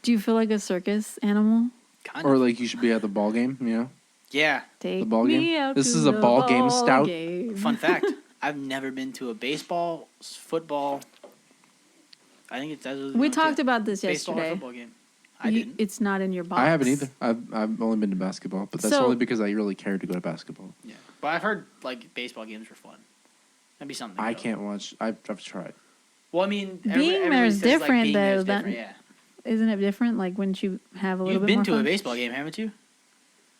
Do you feel like a circus animal? Kind Or of. like you should be at the ball game, you know? Yeah. Take The ball me game? out This to is a the ball game stout. game. Fun fact: I've never been to a baseball, football. I think it's We talked about this baseball or yesterday. football game. I You- didn't. It's not in your box. I haven't either. I've only been to basketball, but that's So- only because I really cared to go to basketball. Yeah, but I've heard like baseball games were fun. That'd be something. to I go. can't watch. I've tried. Well, I mean, Being there is different, being there though, is that- different, yeah. Isn't it different? Like, wouldn't you have a little You've bit more been to a fun? baseball game, haven't you?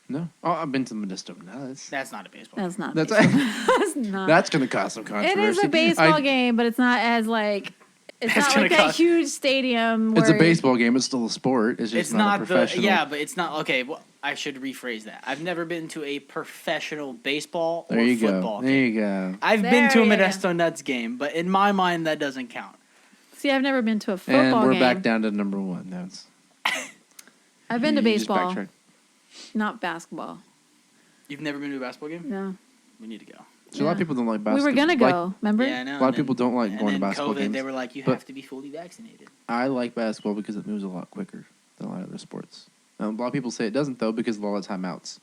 No. Oh, I've been to the Modesto Nuts. That's not a baseball. That's not. That's baseball. That's not. that's gonna cause some It controversy. is a baseball I- game, but it's not as like. It's That's not gonna like that cost- huge stadium. It's a where- baseball game. It's still a sport. It's just It's not, not a the professional. yeah, but it's not okay. Well, I should rephrase that. I've never been to a professional baseball or There you football go. There game. you go. I've There been to a you go. Modesto Nuts game, but in my mind, that doesn't count. See, I've never been to a football And we're game. back down to number one. That's I've been to you just baseball, backtrack. not basketball. You've never been to a basketball game? No, We need to go. So a lot of Yeah. people don't like we basketball. were gonna go. Remember? Yeah, I know. A lot of people don't like and going to then basketball COVID, games. They were like, you but- have to be fully vaccinated. I like basketball because it moves a lot quicker than a lot of other sports. A lot of people say it doesn't though because of all the timeouts.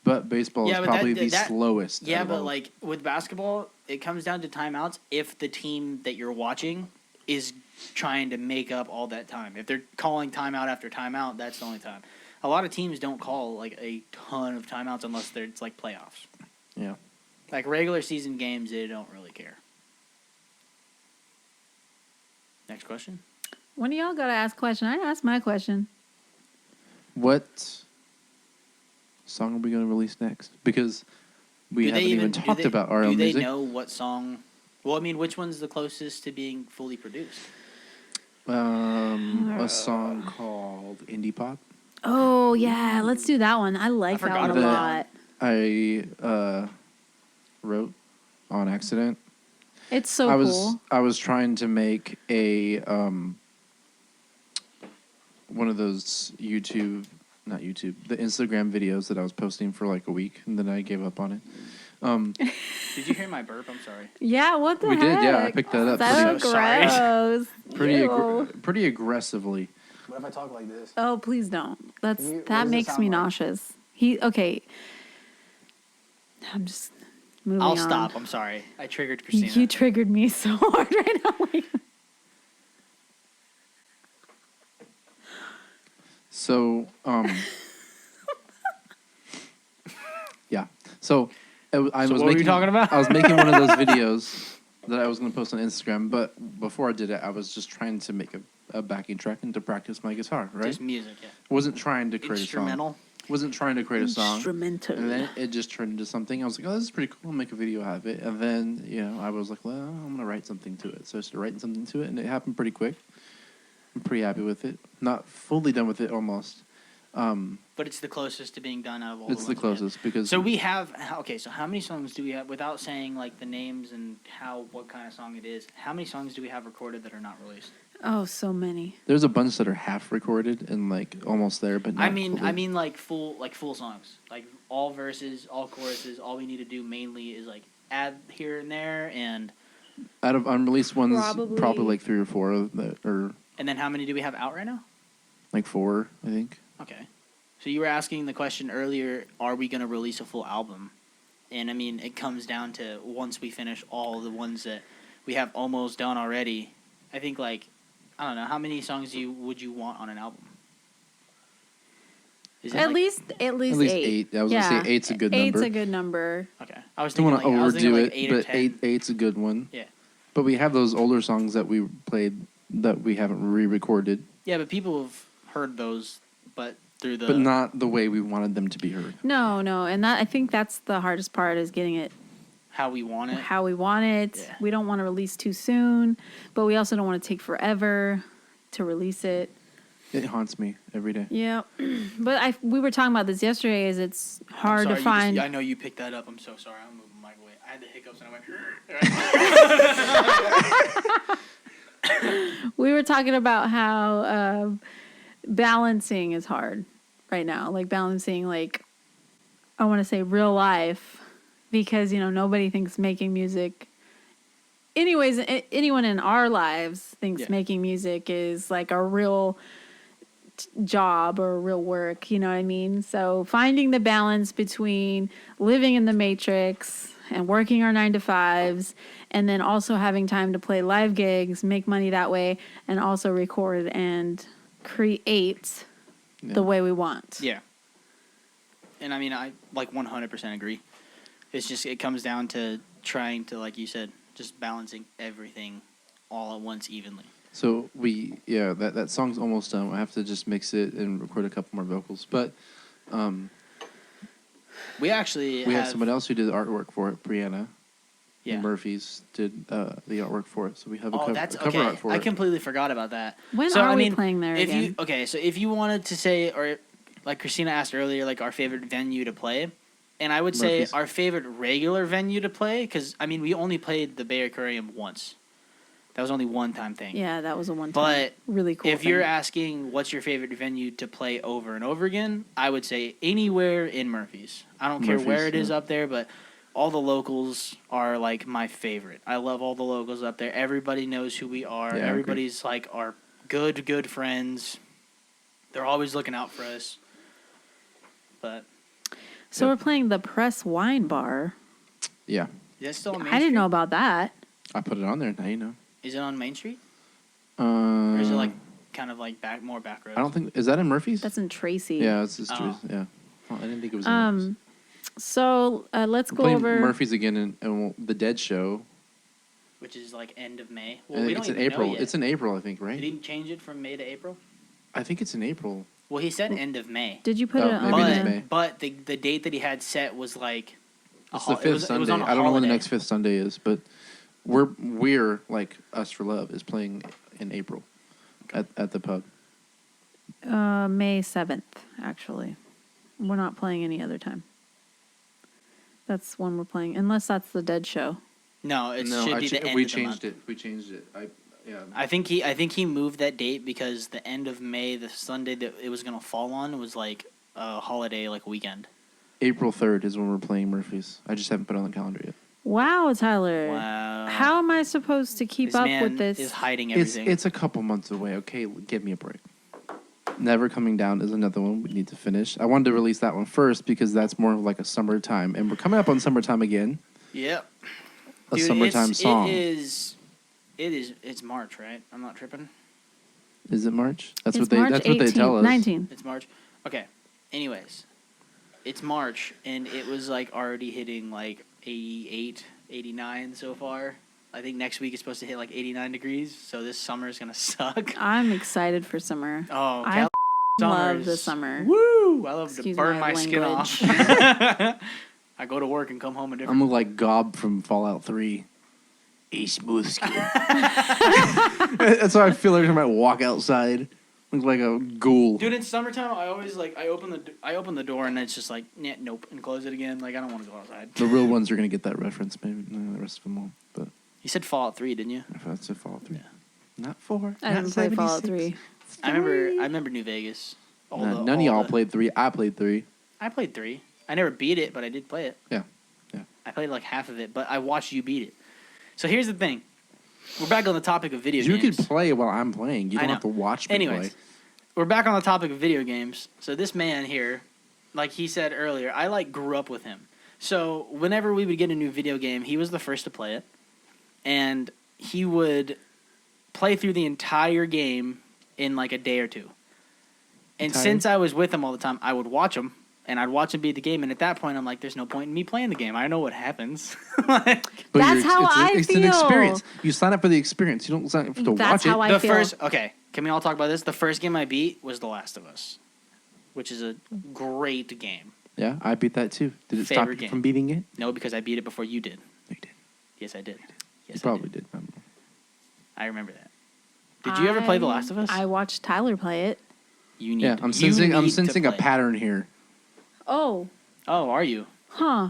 But baseball Yeah, is but probably that- the that- slowest. Yeah, of but all. like with basketball, it comes down to timeouts if the team that you're watching is trying to make up all that time. If they're calling timeout after timeout, that's the only time. A lot of teams don't call like a ton of timeouts unless it's like playoffs. yeah. Like regular season games, they don't really care. Next question. When do y'all gotta ask a question? I asked my question. What song are we going to release next? Because we Do they haven't even do talked they- about our own Do they music. know what song? Well, I mean, which one's the closest to being fully produced? A song called Indie Pop. Oh yeah, let's do that one. I like that forgot one a about lot. I wrote on accident. It's so I was cool. I was trying to make a one of those not YouTube, the Instagram videos that I was posting for like a week, and then I gave up on it. Did you hear my burp? I'm sorry. Yeah, what the We heck? did, yeah, I picked that up That pretty- was So sorry. gross. pretty aggressively. What if I talk like this? Oh, please don't. What That does it makes sound me like? nauseous. Okay. I'm just moving I'll on. stop. I'm sorry. I triggered Christina. You triggered me so hard right now. Like, So, yeah. So, I was what were making, you talking about? I was making one of those videos that I was going to post on Instagram, but before I did it, I was just trying to make a backing track and to practice my guitar, right? Just music, yeah. Wasn't trying to create Instrumental. a song. Wasn't trying to create a song. Instrumental. And then it just turned into something. I was like, oh, this is pretty cool. I'll make a video out of it. And then, I was like, well, I'm going to write something to it. So I started writing something to it, and it happened pretty quick. I'm pretty happy with it. Not fully done with it, almost. But it's the closest to being done out of all. It's the ones we have. closest because So we have So how many songs do we have without saying like the names and what kind of song it is? How many songs do we have recorded that are not released? Oh, so many. there's a bunch that are half recorded and like almost there, but not I mean fully. like full songs, like all verses, all choruses. All we need to do mainly is like add here and there, and out of unreleased ones, Probably- probably like 3 or 4 that are then how many do we have out right now? like 4, I think. Okay. So you were asking the question earlier, are we going to release a full album? And I mean, it comes down to once we finish all the ones that we have almost done already. I think like, I don't know, how many songs would you want on an album? Is it At like- least At least 8. I was Yeah. gonna say 8's a good number. 8's a good number. Okay. I was Don't thinking want to like, I was overdo thinking it, like 8 or but 10. 8's a good one. Yeah. But we have those older songs that we played that we haven't re-recorded, Yeah, but people have heard those, but through the... but not the way we wanted them to be heard. No, and I think that's the hardest part is getting it How we want it. how we want it. Yeah. We don't want to release too soon, but we also don't want to take forever to release it. It haunts me every day. Yeah, but we were talking about this yesterday. Is it's hard I'm sorry, to find. I know you picked that up. I'm so sorry. I'm moving my way. I had the hiccups and I went. We were talking about how balancing is hard right now. Like balancing, like I want to say real life, because nobody thinks making music. Anyways, anyone in our lives thinks making music is like a real job or real work. You know what I mean? So finding the balance between living in the matrix and working our 9 to 5s, and then also having time to play live gigs, make money that way, and also record and create the way we want. Yeah. And I mean, I like 100% agree. It's just, it comes down to trying to, like you said, just balancing everything all at once evenly. So that song's almost done. I have to just mix it and record a couple more vocals. But we actually have someone else who did the artwork for it, Brianna. Yeah. Murphy's did the artwork for it. So we have a cover art for it. I completely forgot about that. When are we playing there again? So if you wanted to say, or like Christina asked earlier, like our favorite venue to play, and I would say our favorite regular venue to play, because, I mean, we only played the Bay Aquarium once. That was only one-time thing. Yeah, that was a one-time. But really cool if you're asking what's your favorite venue to play over and over again, I would say anywhere in Murphy's. I don't care where it is up there, but all the locals are like my favorite. I love all the locals up there. Everybody knows who we are. Yeah, everybody's like our good friends. They're always looking out for us. But so we're playing the Press Wine Bar. Yeah. Is that still on Main I didn't Street? know about that. I put it on there. Now you know. Is it on Main Street? Or is it like kind of like more back roads? I don't think. Is that in Murphy's? That's in Tracy. Yeah, it's Tracy. Yeah. Oh, I didn't think it was in Murphy's. So let's go playing over Murphy's again and the Dead Show. Which is like end of May. Well, we don't it's in April. Know yet. It's in April, I think, right? Did he change it from May to April? I think it's in April. Well, he said end of May. Did you put it on? Maybe it is May. But the date that he had set was like it's the fifth Sunday. It was on I don't know when the next fifth Sunday is, but we're like Us for Love is playing in April at the pub. May 7th, actually. We're not playing any other time. That's when we're playing, unless that's the Dead Show. No, it should be the end we of the month. We changed it. I think he moved that date because the end of May, the Sunday that it was gonna fall on, was like a holiday, like a weekend. April 3rd is when we're playing Murphy's. I just haven't put it on the calendar yet. Wow, Tyler. Wow. How am I supposed to keep up with this? Is hiding everything. It's a couple months away. Okay, give me a break. Never Coming Down is another one we need to finish. I wanted to release that one first because that's more of like a summertime, and we're coming up on summertime again. Yep. A summertime song. It's March, right? I'm not tripping. Is it March? That's it's what they. March That's 18th, what they tell us. 19. It's March. Okay. Anyways, it's March, and it was like already hitting like 88, 89 so far. I think next week is supposed to hit like 89 degrees, so this summer is gonna suck. I'm excited for summer. Oh, I love the summer. Woo! I love Excuse to burn my my skin language. off. I go to work and come home a different. I'm like Gob from Fallout 3. A smooth skin. That's how I feel every time I walk outside. Look like a ghoul. Dude, in summertime, I always like I open the door and it's just like nope, and close it again. Like I don't want to go outside. The real ones are gonna get that reference. Maybe the rest of them won't. But you said Fallout 3, didn't you? I said Fallout 3. Yeah. Not 4. I didn't play Fallout 3. I remember New Vegas. None of y'all played 3. I played 3. I played 3. I never beat it, but I did play it. Yeah. I played like half of it, but I watched you beat it. So here's the thing. We're back on the topic of video games. You can play while I'm playing. You don't have to watch me play. We're back on the topic of video games. So this man here, like he said earlier, I grew up with him. So whenever we would get a new video game, he was the first to play it. And he would play through the entire game in like a day or two. And since I was with him all the time, I would watch him. And I'd watch him beat the game, and at that point, I'm like, "There's no point in me playing the game. I know what happens." That's how I feel. It's an experience. You sign up for the experience. You don't sign up to watch it. That's how I feel. Okay, can we all talk about this? The first game I beat was The Last of Us, which is a great game. Yeah, I beat that too. Did it Favorite stop you game. from beating it? No, because I beat it before you did. No, you did. Yes, I did. Yes, You probably did. I remember that. Did you ever play The Last of Us? I watched Tyler play it. You need. Yeah, I'm sensing a pattern here. Oh. Oh, are you? Huh.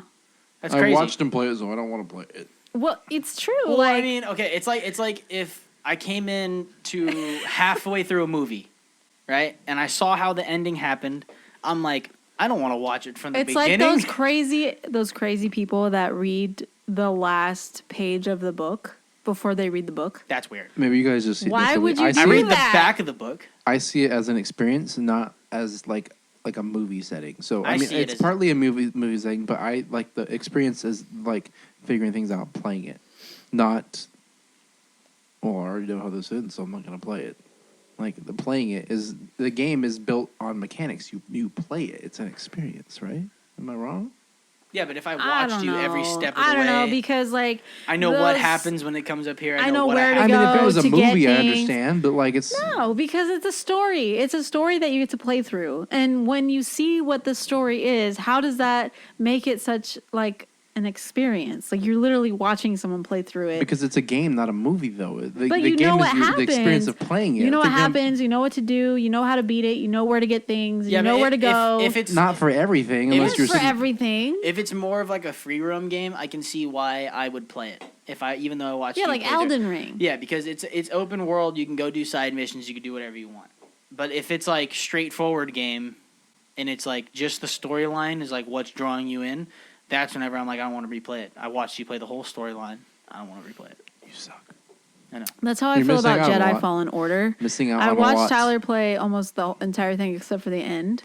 That's crazy. I watched him play it, so I don't want to play it. Well, it's true. Well, like, I mean, okay, it's like if I came in to halfway through a movie, right, and I saw how the ending happened, I'm like, I don't want to watch it from the beginning. It's like those crazy people that read the last page of the book before they read the book. That's weird. Maybe you guys just see Why it would you I do read the that? back of the book. I see it as an experience, not as like a movie setting. So I I mean, see it it's as- partly a movie setting, but I like the experience as like figuring things out, playing it, not. Well, I already know how this ends, so I'm not gonna play it. Like the game is built on mechanics. You play it. It's an experience, right? Am I wrong? Yeah, but if I I watched don't you know. every step of the I don't way, know because like I know what those- happens when it comes up here. I know what where to I mean, if it go was a to get movie, I things. understand, but like it's No, because it's a story. It's a story that you get to play through. And when you see what the story is, how does that make it such like an experience? Like you're literally watching someone play through it. because it's a game, not a movie, though. The But you game know is what the experience happens. of playing it. You know what The game- happens, you know what to do, you know how to beat it, you know where to get things, Yeah, you know but where to go. If it's Not for everything, It unless is you're for sitting- everything. If it's more of like a free roam game, I can see why I would play it. Even though I watched Yeah, you like play through- Elden Ring. Yeah, because it's open world. You can go do side missions. You can do whatever you want. But if it's like straightforward game, and it's like just the storyline is like what's drawing you in, that's whenever I'm like I don't want to replay it. I watched you play the whole storyline. I don't want to replay it. You suck. I know. That's how I You're feel missing about out on a Jedi lot. Fallen Order. Missing out I on a watched lot. Tyler play almost the entire thing except for the end.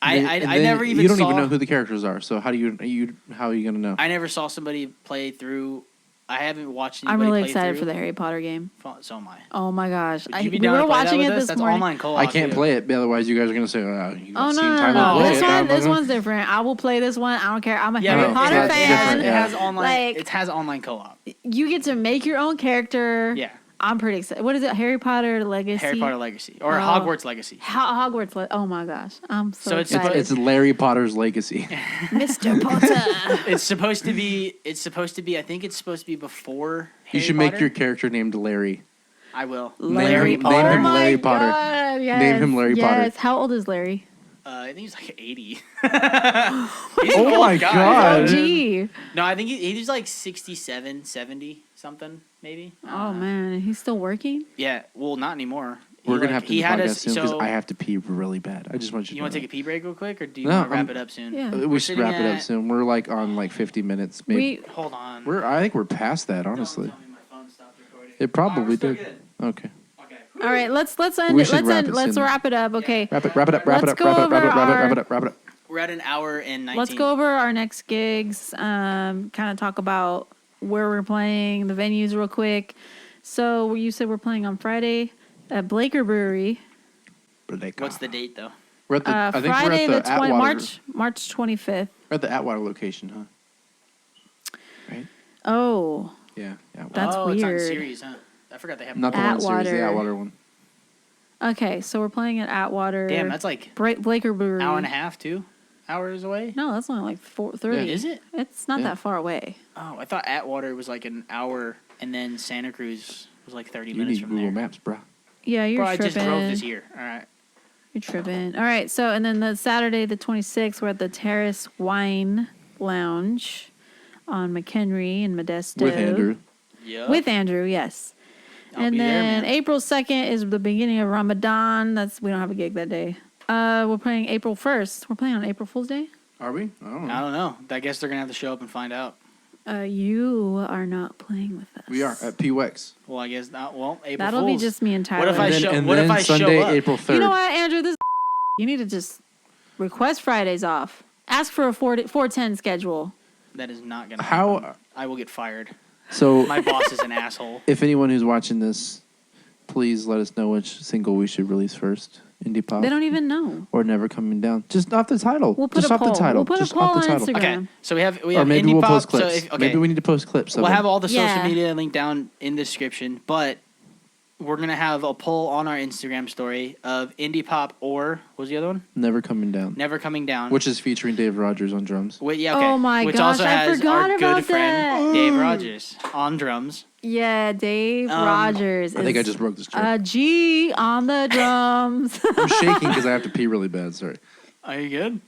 I And then never even you don't saw, even know who the characters are. So how are you gonna know? I never saw somebody play through. I haven't watched I'm anybody really play excited through. for the Harry Potter game. So am I. Oh my gosh. Would you be We down were to play that watching with it us? this That's morning. online co-op. I can't too. play it, otherwise you guys are gonna say, "You Oh, seen no. Tyler play This it." one, I'm this gonna- one's different. I will play this one. I don't care. I'm a Yeah, Harry but Potter that's fan. different, It yeah. has online. Like- It has online co-op. You get to make your own character. Yeah. I'm pretty excited. What is it? Harry Potter Legacy? Harry Potter Legacy or Oh. Hogwarts Legacy. Hogwarts. Oh my gosh. I'm so, So it's excited. It's Larry Potter's legacy. Mr. Potter. It's supposed to be. I think it's supposed to be before. You Harry should Potter. make your character named Larry. I will. Larry name Potter. him Oh Larry my Potter. God, yes, Name him Larry Potter. yes. How old is Larry? I think he's like 80. Oh my God. Oh, gee. No, I think he's like 67, 70 something maybe. Oh man, he's still working? Yeah. Well, not anymore. We're gonna have to He do had podcast us. soon because So I have to pee really bad. I just want you. you want to take a pee break real quick, or do you No, want to wrap I'm- it up soon? Yeah. We We're should sitting wrap it up at- soon. We're like on like 50 minutes. Maybe Hold on. I think we're past that. Honestly, Don't tell me my phone stopped recording. it probably we're still did. good. Okay. Okay. All right, let's end We it. should wrap it Let's soon. wrap it up. Okay. Wrap it up. Wrap it up. Let's go over Wrap it up. We're at an hour and 19. Let's go over our next gigs. Kind of talk about where we're playing, the venues, real quick. So you said we're playing on Friday at Blaker Brewery. What's the date though? We're at the. I think Friday we're at the Atwater. March 25th. We're at the Atwater location, huh? Right. Oh, Yeah. Atwater. That's It's on weird. series, huh? I forgot they have. Not the one series. The Atwater. Atwater one. okay. So we're playing at Atwater. Damn, that's like Blaker Brewery. hour and a half, 2 hours away. No, that's only like 4:30. Yeah. Is it? It's not Yeah. that far away. Oh, I thought Atwater was like an hour, and then Santa Cruz was like 30 You minutes need from Google there. Maps, bro. Yeah, you're Bro, I tripping. just drove this year. All right. You're tripping. All right. So, and then the Saturday, the 26th, we're at the Terrace Wine Lounge on McHenry in Modesto. With Andrew. Yeah. With Andrew, yes. I'll and be there, then man. April 2nd is the beginning of Ramadan. We don't have a gig that day. We're playing April 1st. We're playing on April Fool's Day. Are we? I don't know. I don't know. I guess they're gonna have to show up and find out. You are not playing with us. We are at PWEX. Well, I guess not. Well, April That'll Fools. be just me and Tyler. What if I And then, show- and what if then I show Sunday, up? April 3rd. You know what, Andrew? You need to just request Fridays off. Ask for a 410 schedule. That is not gonna. How? happen. I will get fired. So, My boss is an asshole. if anyone who's watching this, please let us know which single we should release first. Indie pop. They don't even know. Or Never Coming Down. Just off the title. We'll put just a off poll. the title. We'll put a just poll off the on title. Instagram. Okay, so we have Or maybe indie we'll pop. post clips. So if, okay, Maybe we need to post clips. Of we'll them. have all the social Yeah. media linked down in the description, but we're gonna have a poll on our Instagram story of indie pop or what was the other one? Never Coming Down. Never Coming Down. Which is featuring Dave Rogers on drums. Wait, yeah, okay. Oh my Which gosh, also I has forgot our about good friend that. Dave Rogers on drums. Yeah, Dave Um, Rogers. I think I is just broke this chair. a G on the drums. I'm shaking because I have to pee really bad. Sorry. Are you good?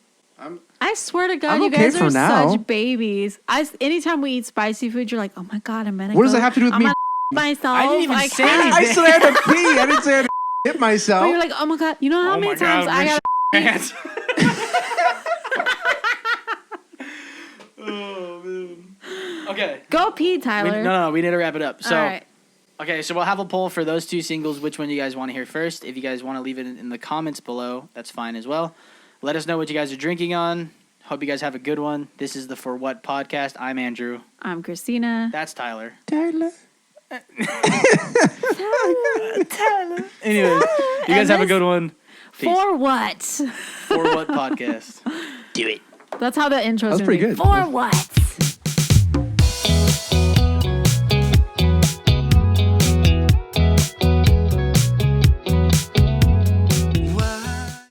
I swear to God, I'm you okay guys for are now. such babies. Anytime we eat spicy food, you're like, oh my God, I'm gonna. What does it have to do with I'm me? gonna myself. I didn't even say anything. I said I had to pee. I didn't say I had to hit But myself. you're like, oh my God, you know how many times I got. pants. Oh man. Okay. Go pee, Tyler. No, we need to wrap it up. So, All right. okay, so we'll have a poll for those two singles. Which one you guys want to hear first? If you guys want to leave it in the comments below, that's fine as well. Let us know what you guys are drinking on. Hope you guys have a good one. This is the For What podcast. I'm Andrew. I'm Christina. That's Tyler. Tyler. Anyways, you guys have a good one. Peace. For what? For What podcast. Do it. That's how the intro That was is pretty gonna be. good. For what?